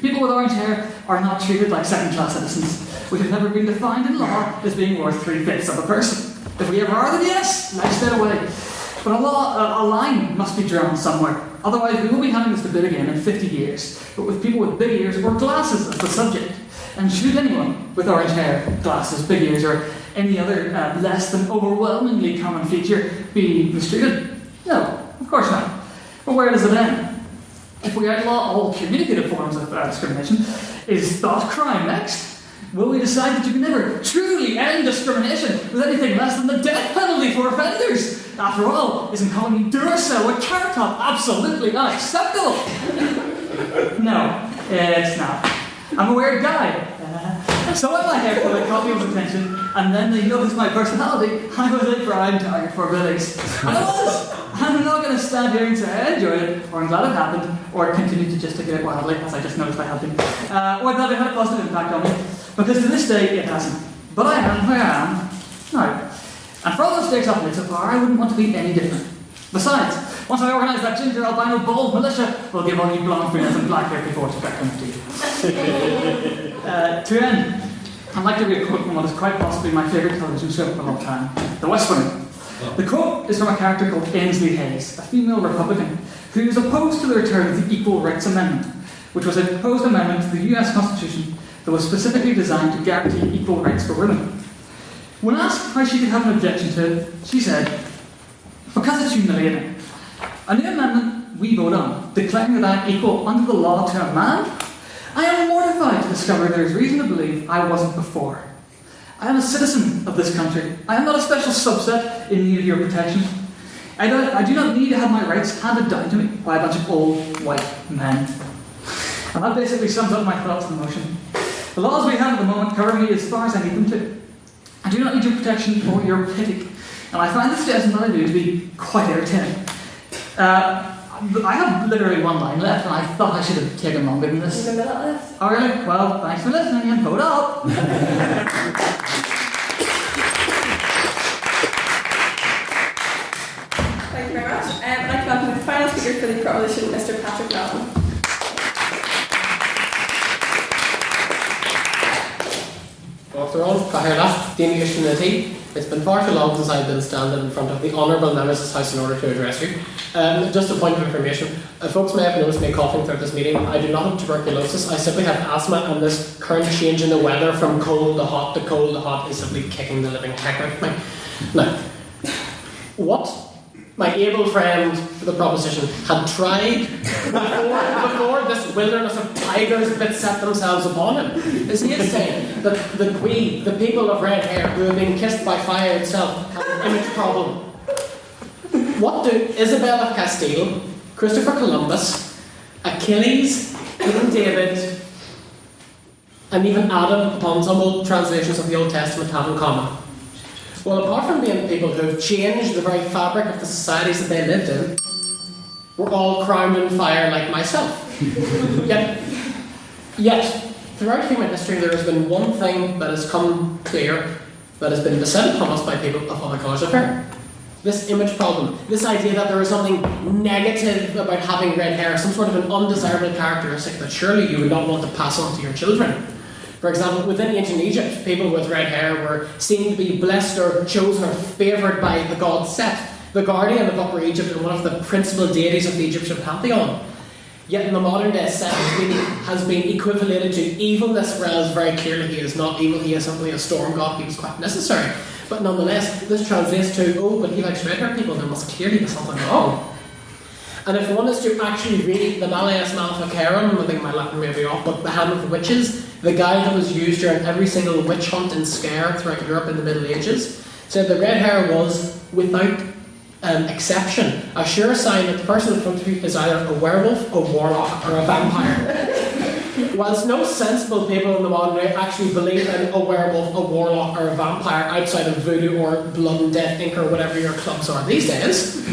People with orange hair are not treated like second-class citizens. We have never been defined in law as being worth 3/5 of a person. If we ever are, then yes, let's stay away. But a line must be drawn somewhere. Otherwise, we will be having this debate again in 50 years, but with people with big ears or glasses as the subject. And should anyone with orange hair, glasses, big ears, or any other less than overwhelmingly common feature be mistreated? No, of course not. But where does it end? If we outlaw all communicative forms of discrimination, is thought crime next? Will we decide that you can never truly end discrimination with anything less than the death penalty for offenders? After all, isn't calling me Duracell with carrot top absolutely unacceptable? No, it's not. I'm a weird guy. So when my hair full, I caught people's attention, and then they noticed my personality. I was a prime target for bullies. And I was! I'm not going to stand here and say I enjoyed it, or I'm glad it happened, or continue to gesticulate wildly, as I just noticed I have been, or that it had a positive impact on me, because to this day it hasn't. But I am where I am now. And for all those stakes I've made so far, I wouldn't want to be any different. Besides, once I organise that ginger albino bald militia, we'll give all you blonde females and black hair before it's back on to you. To end, I'd like to read a quote from what is quite possibly my favourite television show of all time, The West Wing. The quote is from a character called Ainsley Hayes, a female Republican, who is opposed to the return of the Equal Rights Amendment, which was a proposed amendment to the US Constitution that was specifically designed to guarantee equal rights for women. When asked why she could have an objection to it, she said, "Because it's humiliating. A new amendment we vote on, declaring that I am equal under the law to a man, I am mortified to discover there is reason to believe I wasn't before. I am a citizen of this country. I am not a special subset in need of your protection. I do not need to have my rights handed down to me by a bunch of old white men." And that basically sums up my thoughts on the motion. The laws we have at the moment cover me as far as I need them to. I do not need your protection or your pity. And I find the suggestion that I do to be quite irritating. I have literally one line left, and I thought I should have taken longer than this. Remember that list? Oh, really? Well, thanks for listening, and vote up! Thank you very much. I'd like to welcome the final speaker for the proposition, Mr. Patrick Melton. After all, Cahill, Dean Committee, it's been far too long since I've been standing in front of the Honourable Members of this House in order to address you. Just a point of information, folks may have noticed me coughing throughout this meeting. I do not have tuberculosis, I simply have asthma, and this current change in the weather from cold to hot is simply kicking the living heck out of me. Now, what my able friend for the proposition, had tried before this wilderness of tigers beset themselves upon him, is he is saying that we, the people of red hair who have been kissed by fire itself, have an image problem. What do Isabel of Castile, Christopher Columbus, Achilles, King David, and even Adam, upon some old translations of the Old Testament, have in common? Well, apart from being people who have changed the very fabric of the societies that they lived in, we're all crowned in fire like myself. Yet, throughout human history, there has been one thing that has come clear, that has been beset upon us by people of other colours of hair. This image problem, this idea that there is something negative about having red hair, some sort of an undesirable characteristic that surely you would not want to pass on to your children. For example, within ancient Egypt, people with red hair were seen to be blessed or chosen or favoured by the god Set, the guardian of Upper Egypt and one of the principal deities of the Egyptian pantheon. Yet in the modern day, Set has been equivalated to evilness, whereas very clearly he is not evil, he is simply a storm god, he was quite necessary. But nonetheless, this translates to, oh, but he likes red hair people, there must clearly be something wrong. And if one is to actually read the Malleus Maleficarum, I think my Latin may be off, but the Hand of the Witches, the guide that was used during every single witch hunt and scare throughout Europe in the Middle Ages, said that red hair was, without exception, a sure sign that the person in front of you is either a werewolf, a warlock, or a vampire. Whilst no sensible people in the modern day actually believe in a werewolf, a warlock, or a vampire outside of voodoo or blood and death Inc. or whatever your clubs are these days,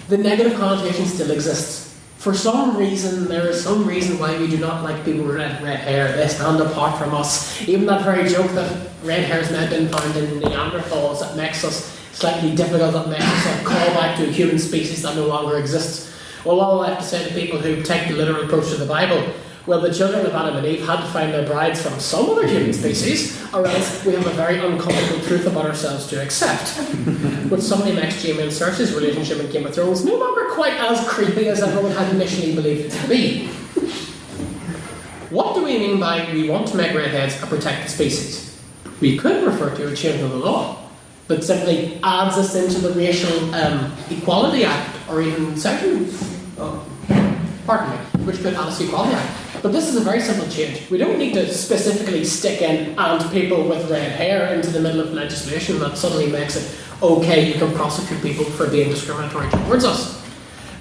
the negative connotation still exists. For some reason, there is some reason why we do not like people with red hair. They stand apart from us. Even that very joke that red hair has now been found in Neanderthals, that makes us slightly difficult, that makes us a callback to a human species that no longer exists. Well, all I have to say to people who take the literal approach to the Bible, well, the children of Adam and Eve had to find their brides from some other human species, or else we have a very uncomfortable truth about ourselves to accept. Which somebody makes Jaime and Cersei's relationship in Game of Thrones no longer quite as creepy as everyone had initially believed it to be. What do we mean by we want to make redheads a protected species? We could refer to a change of the law that simply adds us into the Racial Equality Act, or even Section... which could add us to the Equality Act. But this is a very simple change. We don't need to specifically stick in and people with red hair into the middle of legislation that suddenly makes it okay, you can prosecute people for being discriminatory towards us.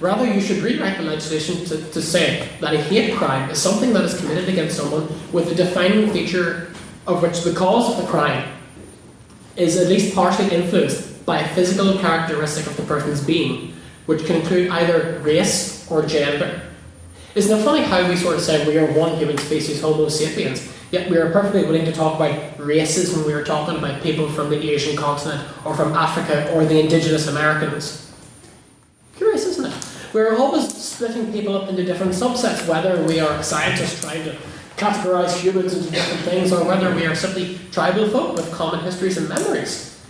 Rather, you should rewrite the legislation to say that a hate crime is something that is committed against someone with a defining feature of which the cause of the crime is at least partially influenced by a physical characteristic of the person's being, which can include either race or gender. Isn't it funny how we sort of say we are one human species, Homo sapiens, yet we are perfectly willing to talk about races when we are talking about people from the Asian continent, or from Africa, or the indigenous Americans? Curious, isn't it? We're always splitting people up into different subsets, whether we are scientists trying to categorise humans into different things, or whether we are simply tribal folk with common histories and memories.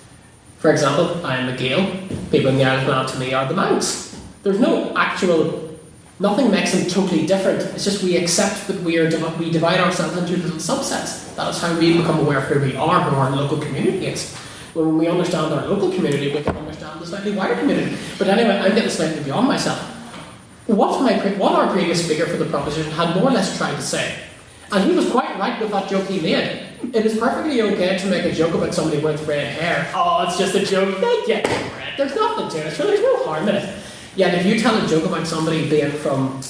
For example, I am a Gael, people in the Isle of Man to me are the Manx. There's no actual... Nothing makes them totally different. It's just we accept that we divide ourselves into little subsets. That is how we become aware of who we are, who our local community is. When we understand our local community, we can understand the slightly wider community. But anyway, I'm getting slightly beyond myself. What our previous speaker for the proposition had more or less tried to say, and he was quite right with that joke he made. It is perfectly okay to make a joke about somebody with red hair. Oh, it's just a joke. They get red. There's nothing to it. Sure, there's no harm in it. Yet if you tell a joke about somebody being from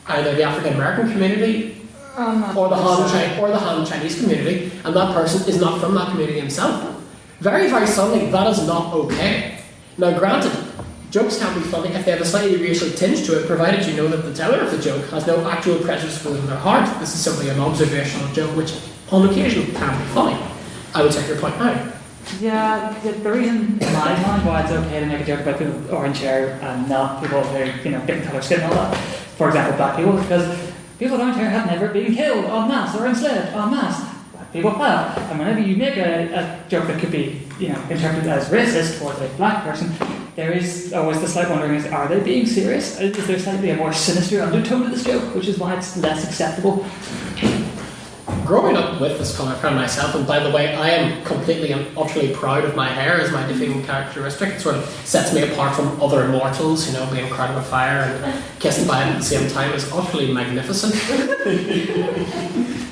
either the African American community or the Han Chinese community, and that person is not from that community himself, very, very suddenly that is not okay. Now granted, jokes can be funny if they have a slightly racial tinge to it, provided you know that the teller of the joke has no actual prejudice within their heart. This is simply an observational joke which on occasion can be funny. I would take your point now. Yeah, the reason in my mind why it's okay to make a joke about people with orange hair and not people who are, different colour skin and all that, for example, black people, because people with orange hair have never been killed en masse or enslaved en masse. Black people have. And whenever you make a joke that could be, interpreted as racist towards a black person, there is always the slight wondering, are they being serious? Is there slightly a more sinister undertone to this joke, which is why it's less acceptable? growing up with this colour from myself, and by the way, I am completely and utterly proud of my hair as my defining characteristic. It sort of sets me apart from other mortals, you know, being crowned with fire and kissed by it at the same time is utterly magnificent.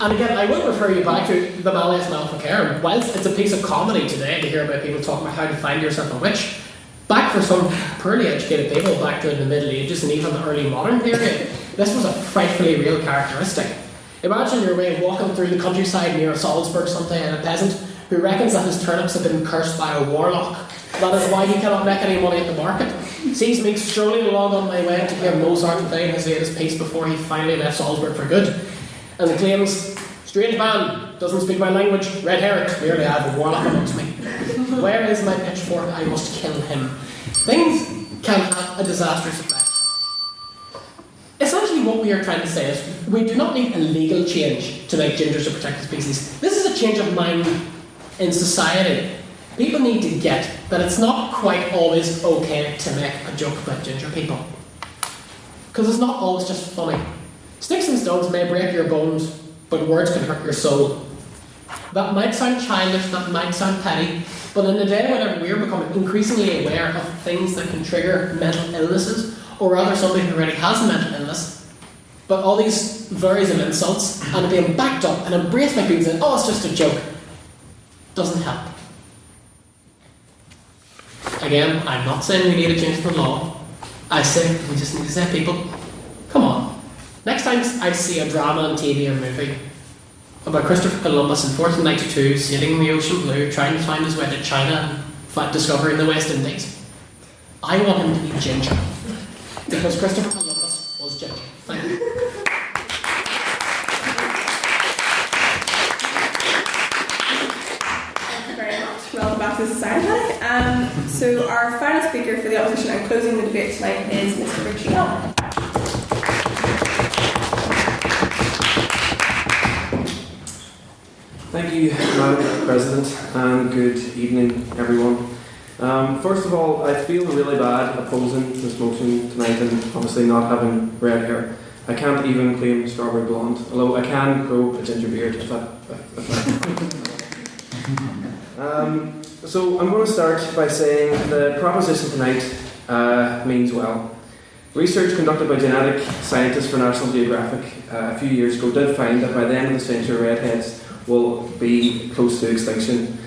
And again, I will refer you back to the Malleus Maleficarum. Whilst it's a piece of comedy today to hear about people talking about how to find yourself a witch, back for some poorly educated people back during the Middle Ages and even the early modern period, this was a frightfully real characteristic. Imagine your way walking through the countryside near Salzburg someday and a peasant who reckons that his turnips have been cursed by a warlock. That is why he cannot make any money at the market. Sees me strolling along on my way to hear Mozart playing his latest piece before he finally left Salzburg for good. And he claims, "Strange man, doesn't speak my language, red hair, clearly I have a warlock amongst me. Where is my pitchfork? I must kill him." Things can have a disastrous effect. Essentially what we are trying to say is we do not need a legal change to make gingers a protected species. This is a change of mind in society. People need to get that it's not quite always okay to make a joke about ginger people. Because it's not always just funny. Sticks and stones may break your bones, but words can hurt your soul. That might sound childish, that might sound petty, but in a day when we're becoming increasingly aware of things that can trigger mental illnesses, or rather somebody who already has a mental illness, but all these flurries of insults and being backed up and embraced by people saying, "Oh, it's just a joke," doesn't help. Again, I'm not saying we need a change in the law. I say we just need to say, people, come on. Next time I see a drama on TV or movie about Christopher Columbus in 1492 sailing the ocean blue, trying to find his way to China and discovering the West Indies, I want him to be ginger. Because Christopher Columbus was ginger. Thank you. Thank you very much. Welcome back to the Society Panic. So our final speaker for the opposition and closing the debate tonight is Mr. Richie Allen. Thank you, Madam President, and good evening, everyone. First of all, I feel really bad opposing this motion tonight and obviously not having red hair. I can't even claim strawberry blonde, although I can grow a ginger beard if that. So I'm going to start by saying the proposition tonight means well. Research conducted by genetic scientists for National Geographic a few years ago did find that by the end of the century, redheads will be close to extinction.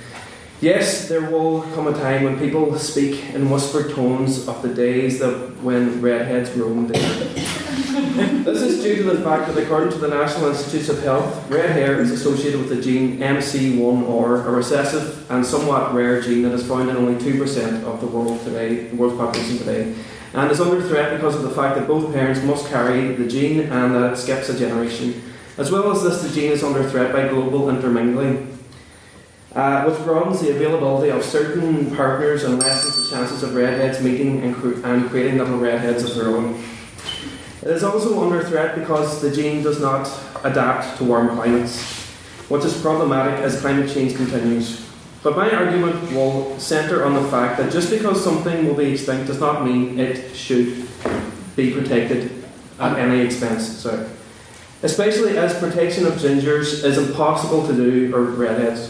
Yes, there will come a time when people speak in whispered tones of the days when redheads roamed the earth. This is due to the fact that according to the National Institutes of Health, red hair is associated with the gene MC1R, a recessive and somewhat rare gene that is found in only 2% of the world's population today, and is under threat because of the fact that both parents must carry the gene and that it skips a generation. As well as this, the gene is under threat by global intermingling, which broadens the availability of certain partners and lessens the chances of redheads meeting and creating little redheads of their own. It is also under threat because the gene does not adapt to warm climates, which is problematic as climate change continues. But my argument will centre on the fact that just because something will be extinct does not mean it should be protected at any expense. Especially as protection of gingers is impossible to do, or redheads,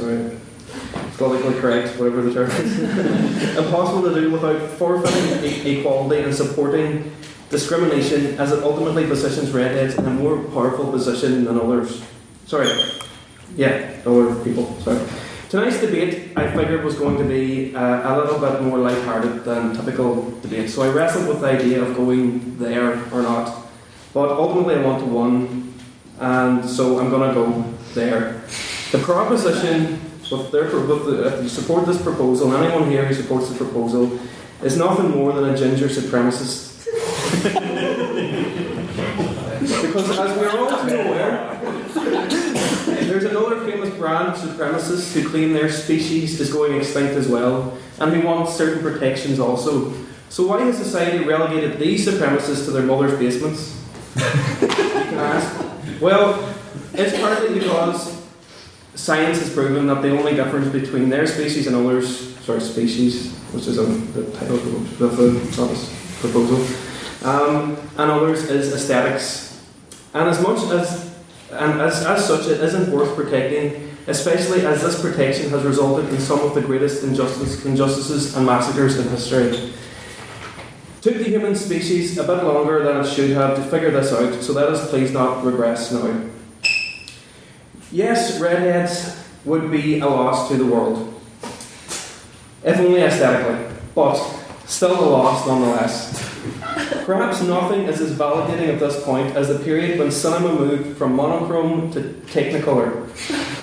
politically correct, whatever the term is, impossible to do without forfeiting equality and supporting discrimination, as it ultimately positions redheads in a more powerful position than others. Other people. Tonight's debate, I figured, was going to be a little bit more lighthearted than typical debates, so I wrestled with the idea of going there or not. But ultimately I want to win, and so I'm going to go there. The proposition, if you support this proposal, and anyone here who supports this proposal, is nothing more than a ginger supremacist. Because as we are all too aware, there's another famous brand of supremacists who claim their species is going extinct as well, and who want certain protections also. So why has society relegated these supremacists to their mother's basements? You can ask. Well, it's partly because science has proven that the only difference between their species and others, species, which is the title of the proposal, and others is aesthetics. And as much as and as such it isn't worth protecting, especially as this protection has resulted in some of the greatest injustices and massacres in history. Took the human species a bit longer than it should have to figure this out, so let us please not regress now. Yes, redheads would be a loss to the world, if only aesthetically, but still a loss nonetheless. Perhaps nothing is as validating at this point as the period when cinema moved from monochrome to technicolor,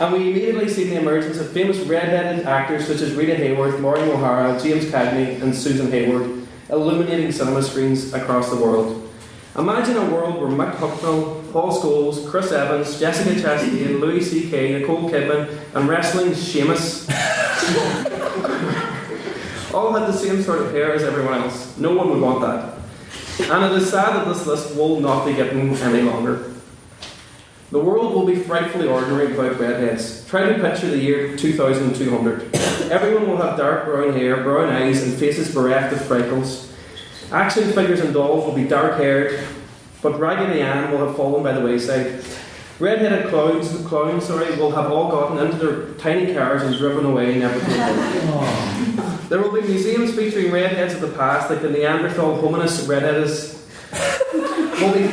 and we immediately see the emergence of famous red-headed actors such as Rita Hayworth, Maureen O'Hara, James Cagney and Susan Hayward, illuminating cinema screens across the world. Imagine a world where Mick Hucknall, Paul Scholes, Chris Evans, Jessica Chastain, Louis C.K., Nicole Kidman and wrestling's Sheamus all had the same sort of hair as everyone else. No one would want that. And it is sad that this list will not be getting any longer. The world will be frightfully ordinary without redheads. Try to picture the year 2200. Everyone will have dark brown hair, brown eyes, and faces bereft of freckles. Action figures and dolls will be dark-haired, but Raggedy Ann will have fallen by the wayside. Red-headed clowns will have all gotten into their tiny cars and driven away, never to return. There will be museums featuring redheads of the past, like the Neanderthal hominus redheadus. Will be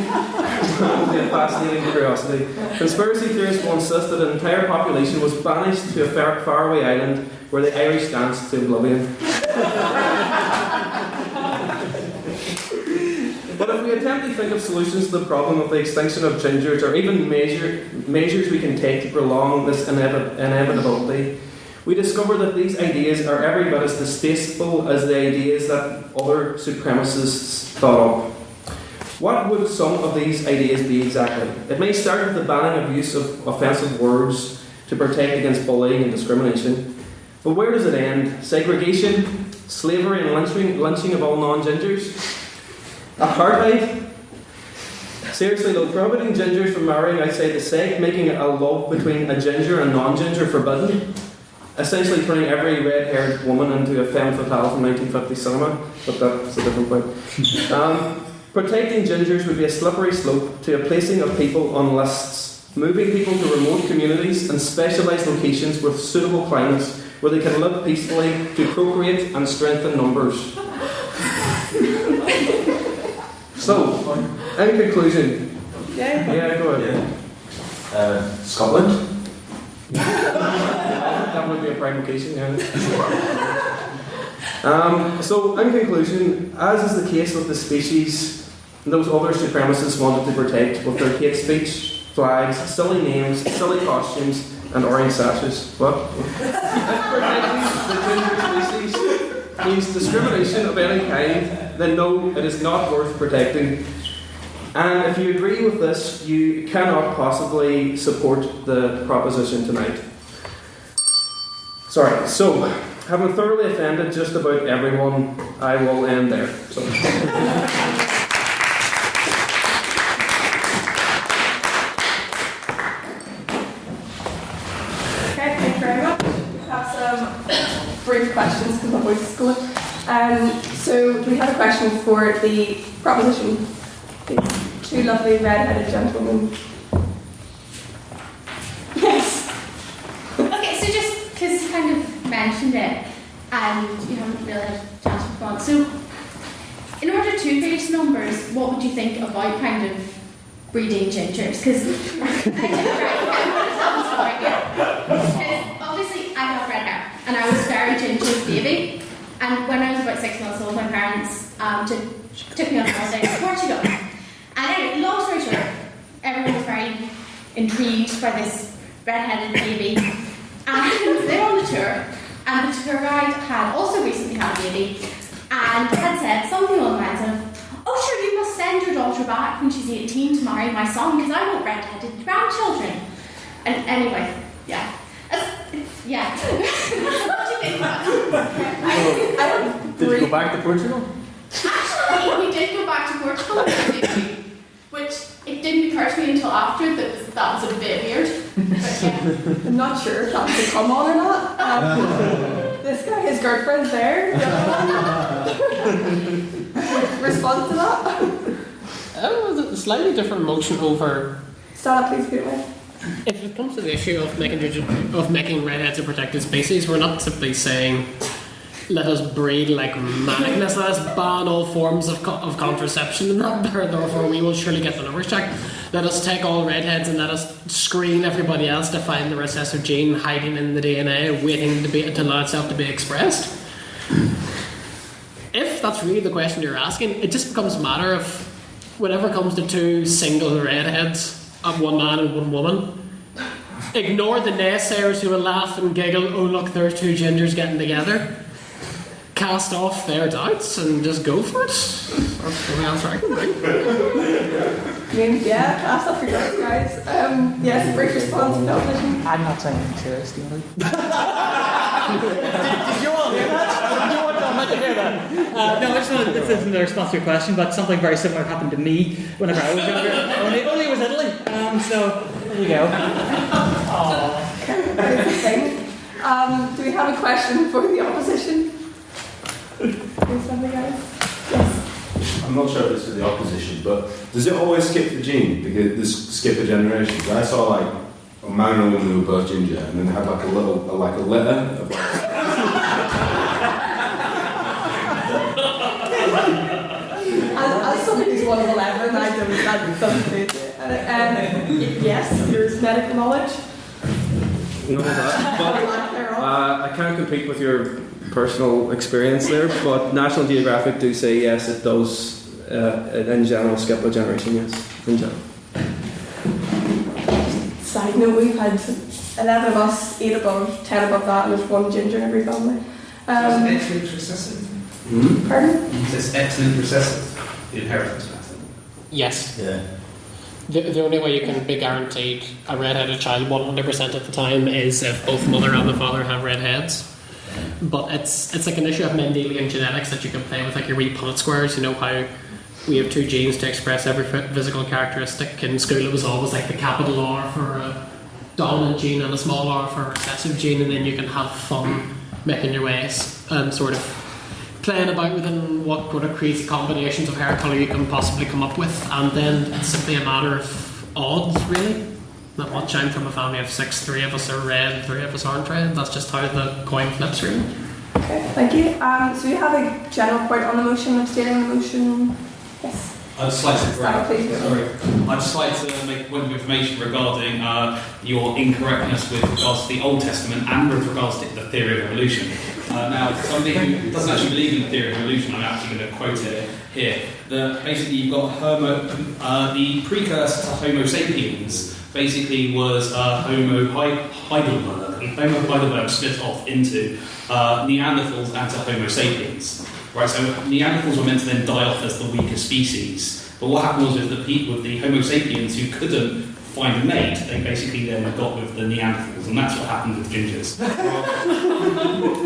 a fascinating curiosity. Conspiracy theorists will insist that an entire population was banished to a faraway island where the Irish danced to oblivion. But if we attempt to think of solutions to the problem of the extinction of gingers, or even measures we can take to prolong this inevitability, we discover that these ideas are every bit as distasteful as the ideas that other supremacists thought up. What would some of these ideas be exactly? It may start with the banning of use of offensive words to protect against bullying and discrimination. But where does it end? Segregation, slavery and lynching of all non-gingers? Apartheid? Seriously though, prohibiting gingers from marrying outside the sect, making a love between a ginger and non-ginger forbidden, essentially turning every red-haired woman into a femme fatale from 1950 cinema, but that's a different point. Protecting gingers would be a slippery slope to a placing of people on lists, moving people to remote communities and specialised locations with suitable climates where they can live peacefully to procreate and strengthen numbers. So, in conclusion, yeah, go ahead. Scotland? That would be a prime location, yeah. So, in conclusion, as is the case with the species those other supremacists wanted to protect with their hate speech, flags, silly names, silly costumes, and orange sashes. What? If protecting the ginger species means discrimination of any kind, then no, it is not worth protecting. And if you agree with this, you cannot possibly support the proposition tonight. Sorry, so, having thoroughly offended just about everyone, I will end there. So. Brief questions because my voice is going. So we had a question for the proposition. These two lovely red-headed gentlemen. Yes. Okay, so just because you kind of mentioned it and you haven't really had a chance to respond. So, in order to base numbers, what would you think about kind of breeding gingers? Because obviously I have red hair. And I was very ginger as a baby. And when I was about 6 months old, my parents took me on holiday to Portugal. And anyway, long story short, everyone was very intrigued by this red-headed baby. And they were on the tour. And the tour guide had also recently had a baby. And had said something along the lines of, "Oh sure, you must send your daughter back when she's 18 to marry my son, because I want red-headed grandchildren." And anyway, yeah. Yeah. What do you think about that? Did you go back to Portugal? Actually, we did go back to Portugal, which it didn't occur to me until after that was a bit weird. But yeah. I'm not sure if that's a come on or not. This guy, his girlfriend's there. Response to that? It was a slightly different emotion over Stella, please get away. If it comes to the issue of making redheads a protected species, we're not simply saying let us breed like madness, let us ban all forms of contraception, and therefore we will surely get the numbers checked. Let us take all redheads and let us screen everybody else to find the recessive gene hiding in the DNA, waiting to allow itself to be expressed. If that's really the question you're asking, it just becomes a matter of whenever it comes to two single redheads, one man and one woman, ignore the naysayers who will laugh and giggle, oh look, there's two gingers getting together. Cast off their doubts and just go for it. That's the answer I can bring. I mean, yeah, cast off your doubts, guys. Yes, brief response to the opposition. I'm not saying anything serious, do you know? Did you all hear that? Did you want to hear that? No, I just wanted, this isn't a response to your question, but something very similar happened to me whenever I was younger. Only it was Italy. So, there you go. Aww. Do we have a question for the opposition? Please, something, guys. Yes. I'm not sure if it's for the opposition, but does it always skip the gene? Because there's skip a generation. I saw like a man and a woman who were both ginger, and then they had like a litter of like. As somebody who's 1 of 11, I don't that doesn't fit it. Yes, there's medical knowledge. None of that. But I can't compete with your personal experience there, but National Geographic do say yes, it does in general skip a generation, yes, in general. Side note, we've had 11 of us, 8 above, 10 above that, and there's 1 ginger in every family. So it's excellent recessive. Pardon? So it's excellent recessive, the inheritance method. Yes. Yeah. The only way you can be guaranteed a red-headed child 100% of the time is if both mother and the father have red heads. But it's like an issue of Mendelian genetics that you can play with, like your wee Punnett squares. You know how we have 2 genes to express every physical characteristic. In school it was always like the capital R for a dominant gene and a small r for a recessive gene, and then you can have fun making your way sort of playing about within what crazy combinations of hair colour you can possibly come up with, and then it's simply a matter of odds, really. Not much. I'm from a family of 6, 3 of us are red, 3 of us aren't red. That's just how the coin flips, really. Okay, thank you. So we have a general point on the motion, abstaining the motion. Yes. I'd just like to Sorry. I'd just like to make a point of information regarding your incorrectness with regards to the Old Testament and with regards to the theory of evolution. Now, somebody who doesn't actually believe in the theory of evolution, I'm actually going to quote it here. Basically, you've got the precursor to Homo sapiens basically was Homo Heidelberg. And Homo Heidelberg split off into Neanderthals and to Homo sapiens. Right, so Neanderthals were meant to then die off as the weaker species. But what happened was with the Homo sapiens who couldn't find a mate, they basically then got with the Neanderthals, and that's what happened with gingers.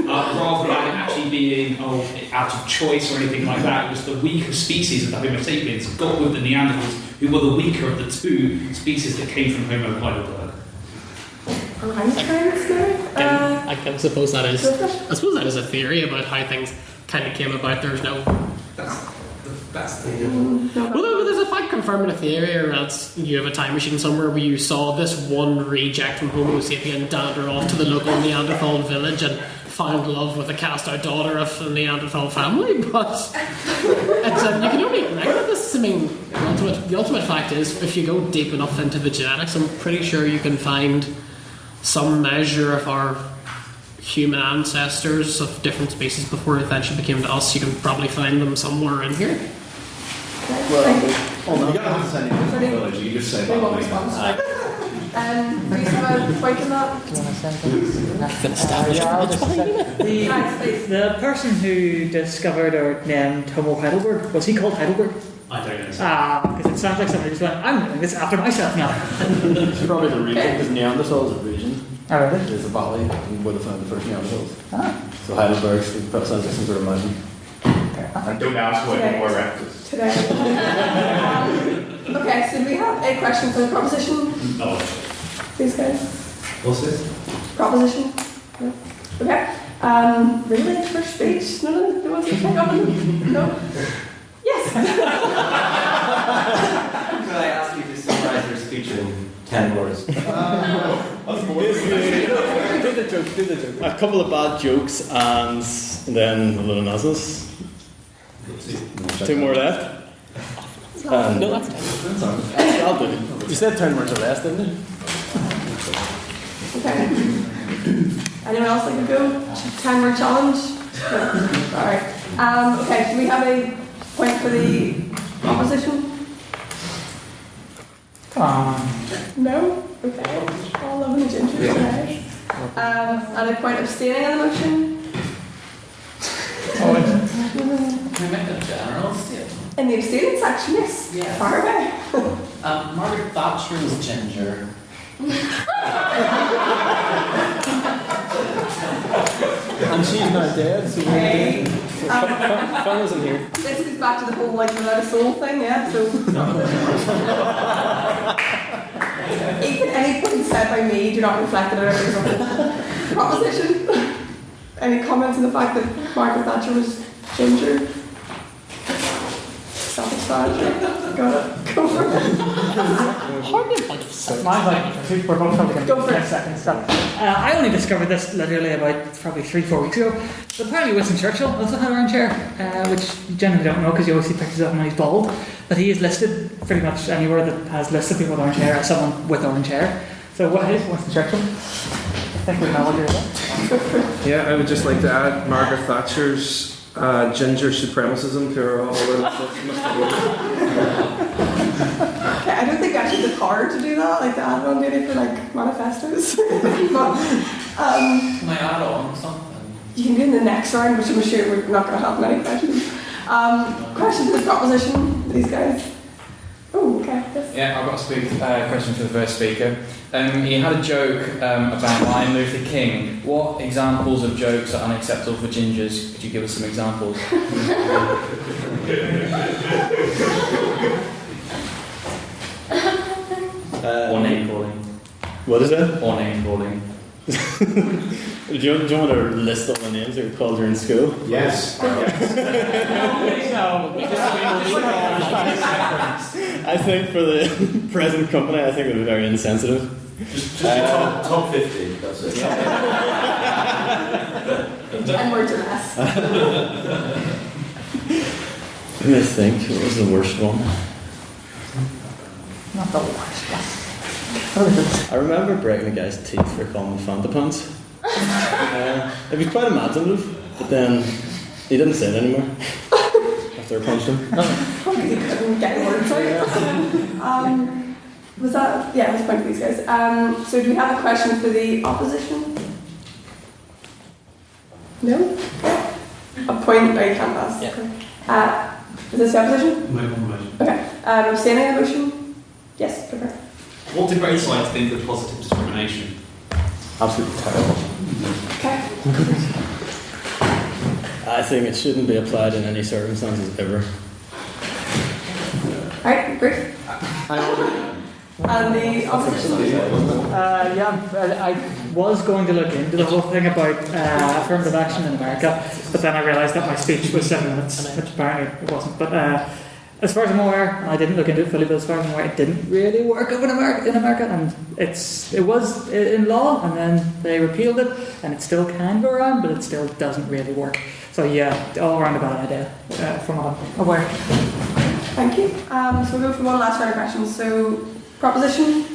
Rather than actually being out of choice or anything like that, it was the weaker species of the Homo sapiens got with the Neanderthals, who were the weaker of the 2 species that came from Homo Heidelberg. I can suppose that is. I suppose that is a theory about how things kind of came about. There's no. That's the. Well, there's a fact confirming a theory, or else you have a time machine somewhere where you saw this one reject from Homo sapien dander off to the local Neanderthal village and found love with a cast-out daughter of the Neanderthal family. But it's, you can only reckon this. I mean, the ultimate fact is, if you go deep enough into the genetics, I'm pretty sure you can find some measure of our human ancestors of different species before it eventually became to us. You can probably find them somewhere in here. Well, you don't have to send it to the village, you just say that. Please have a point on that. The person who discovered or named Homo Heidelberg, was he called Heidelberg? I don't know. Because it sounds like somebody just went, I'm doing this after myself now. It's probably the region, because Neanderthal is a region. Oh, really? There's a valley, and would have found the first Neanderthals. So Heidelberg's sounds like some sort of mountain. And don't ask what more references. Today. Okay, so we have a question for the proposition. Please, guys. What's this? Proposition. No. Okay. Really, first speech? No one's going to check on. No. Yes. Could I ask you to summarize your speech featuring 10 words. Do the joke, do the joke. A couple of bad jokes and then a little nonsense. 2 more left. No, that's 10. I'll do it. You said 10 words or less, didn't you? Okay. Anyone else like to go? 10-word challenge? No. Alright. Okay, do we have a point for the opposition? Come on. No? Okay. All loving the ginger today. And a point abstaining on the motion? Can we make a general statement? In the abstaining section, yes. Yeah. Far away. Margaret Thatcher was ginger. And she's not dead, so Okay. fun isn't here. This goes back to the whole like without a soul thing, yeah? So even any point said by me do not reflect it on every single proposition. Any comments on the fact that Margaret Thatcher was ginger? Self-explanatory. Got it. Go for it. Mine's like, we're both probably going Go to for 10 it. seconds. So, I only discovered this literally about probably 3-4 weeks ago. So apparently Winston Churchill also had orange hair, which you generally don't know because you always see pictures of him when he's bald. But he is listed pretty much anywhere that has listed people with orange hair as someone with orange hair. So what is Winston Churchill? I think we know what you're about. Yeah, I would just like to add Margaret Thatcher's ginger supremacism to her all Okay, I don't think actually the power to do that, like the add on did it for like manifestos. But Can I add on something? you can do in the next round, which I'm sure we're not going to have many questions. Questions for the proposition, these guys? Oh, okay. Yes. Yeah, I've got a question for the first speaker. He had a joke about Martin Luther King. What examples of jokes are unacceptable for gingers? Could you give us some examples? Or name calling. What is it? Or name calling. Do you want to list all the names that were called during school? Yes. I think for the present company, I think it would be very insensitive. Just your top 50, that's it. 10 words or less. Let me think, what was the worst one? Not the worst. I remember breaking a guy's teeth for calling them Fanta Pants. It was quite imaginative, but then he didn't say it anymore after I punched him. Probably couldn't get words out. Was that? Yeah, it was a point for these guys. So do we have a question for the opposition? No? A point? Oh, you can't pass. Yeah. Okay. Is this the opposition? No confirmation. Okay. Abstaining on the motion? Yes, prefer. What did both sides think of positive discrimination? Absolutely terrible. Okay. I think it shouldn't be applied in any circumstances ever. Alright, brief. And the opposition? I was going to look into the whole thing about affirmative action in America, but then I realised that my speech was 7 minutes, which apparently it wasn't. But as far as I'm aware, I didn't look into it fully, but as far as I'm aware, it didn't really work in America, and it was in law, and then they repealed it, and it still can go around, but it still doesn't really work. So yeah, all around a bad idea, from what I'm aware. Thank you. So we'll go for one last round of questions. So, proposition?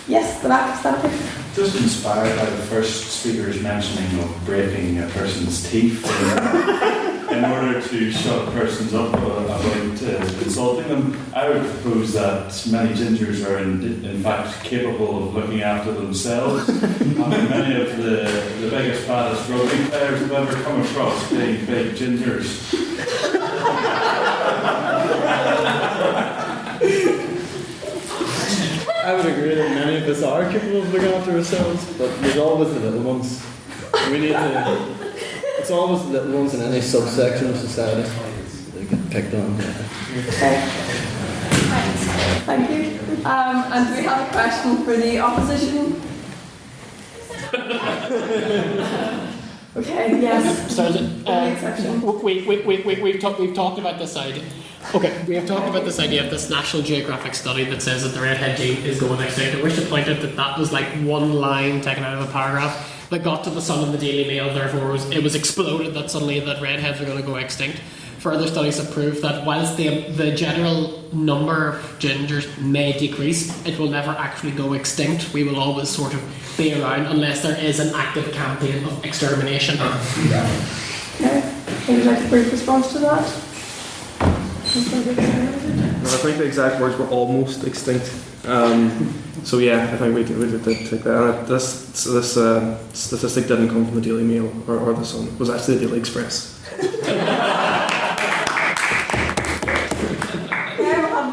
Yes, the back, stand up here. Just inspired by the first speaker's mentioning of breaking a person's teeth in order to shut persons up about insulting them, I would propose that many gingers are in fact capable of looking after themselves. I mean, many of the biggest, baddest rugby players I've ever come across being big gingers. I would agree that many of us are capable of looking after ourselves, but there's always the little ones. We need to. It's always the little ones in any subsection of society that get picked on. Okay. Thank you. And do we have a question for the opposition? Okay, yes. So, exception. we've talked about this side. Okay, we have talked about this idea of this National Geographic study that says that the redhead gene is going extinct. I wish to point out that that was like one line taken out of a paragraph that got to the Sun and the Daily Mail, therefore it was exploded that suddenly that redheads are going to go extinct. Further studies have proved that whilst the general number of gingers may decrease, it will never actually go extinct. We will always sort of be around unless there is an active campaign of extermination. Okay. Would you like a brief response to that? No, I think the exact words were almost extinct. So yeah, I think we did take that. And this statistic didn't come from the Daily Mail or the Sun. It was actually the Daily Express.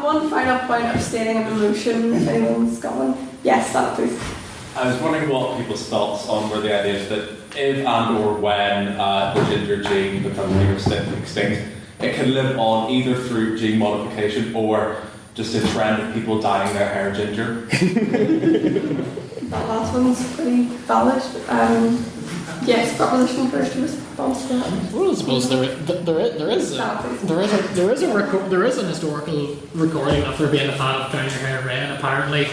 One final point of stating a motion, if anyone's got one. Yes, stand up please. I was wondering what people's thoughts on were the ideas that if and or when the ginger gene becomes extinct, it can live on either through gene modification or just a trend of people dyeing their hair ginger. That last one's pretty valid. Yes, proposition first response to that. Well, I suppose there is an historical recording of there being a fan of dyeing your hair red. Apparently,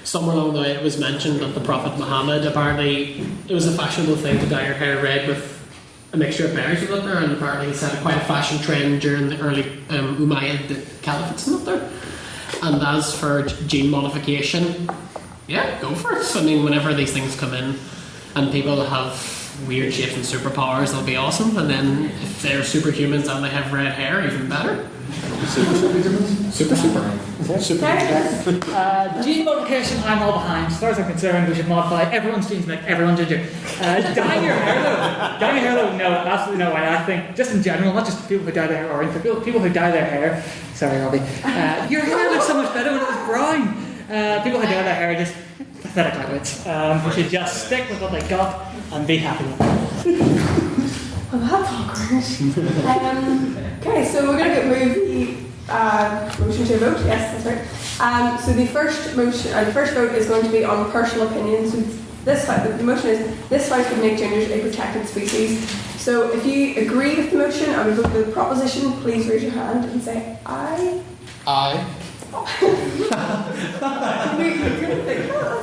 somewhere along the way it was mentioned that the Prophet Muhammad, apparently it was a fashionable thing to dye your hair red with a mixture of berries with it there, and apparently he set quite a fashion trend during the early Umayyad caliphates and up there. And as for gene modification, yeah, go for it. I mean, whenever these things come in and people have weird shapes and superpowers, they'll be awesome. And then if they're superhumans and they have red hair, even better. Super. Gene modification, I'm all behind. As far as I'm concerned, we should modify everyone's genes to make everyone ginger. Dyeing your hair though, no, absolutely no way. I think, just in general, not just people who dye their hair orange, but people who dye their hair, sorry Robbie, your hair looks so much better when it was brown. People who dye their hair are just pathetic lightweights. We should just stick with what they got and be happy with it. Well, that's awkward. Okay, so we're going to move the motion to a vote. Yes, that's right. So the first vote is going to be on personal opinions. So the motion is this House would make gingers a protected species. So if you agree with the motion and we vote for the proposition, please raise your hand and say aye. Aye. That's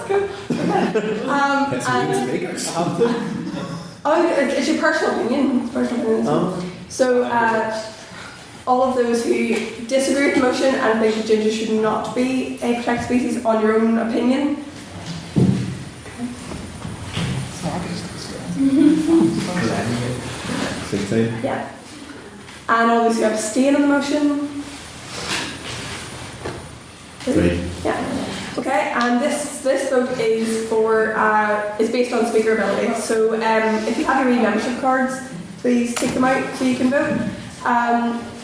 good. It's your personal opinion. It's personal opinion. So, all of those who disagree with the motion and think that ginger should not be a protected species, on your own opinion. 16. Yeah. And all those who abstain on the motion. 3. Yeah. Okay, and this vote is is based on speaker ability. So if you have your membership cards, please take them out so you can vote.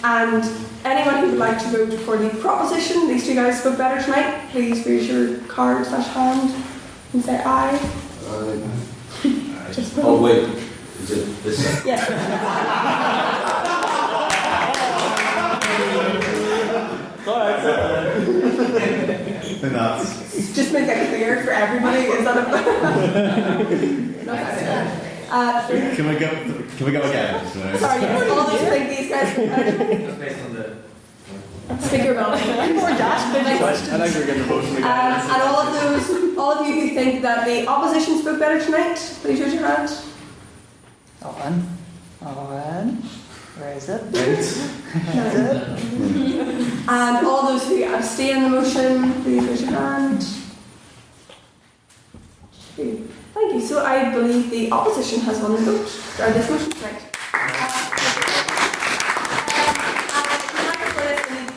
And anyone who would like to vote for the proposition, these two guys spoke better tonight, please raise your card / hand and say aye. Just vote. Oh wait, is it this side? Yeah. Just make that clear for everybody. Is that Can we go again? Sorry, all those who think these guys Based on the speaker ability. More dash. I like we're getting a motion again. And all of you who think that the opposition spoke better tonight, please raise your hand. Owen. Where is it? That's it. And all those who abstain on the motion, please raise your hand. Thank you. So I believe the opposition has won the vote, or this motion tonight.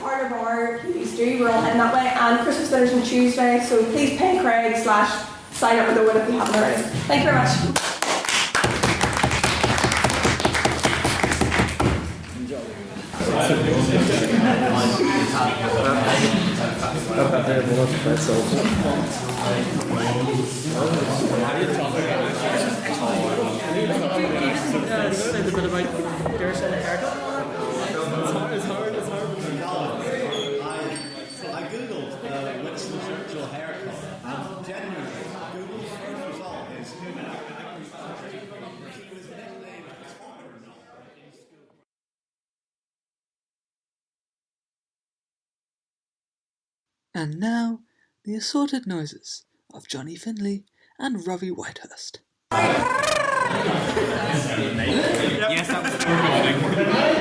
Part of our history, we're all heading that way, and Christmas dinner's on Tuesday, so please pay Craig / sign up with Owen if you haven't already. Thank you very much. I googled Winston Churchill haircut, and genuinely, Google's first result is And now, the assorted noises of Johnny Finley and Robbie Whitehurst. Yes, that was the recording.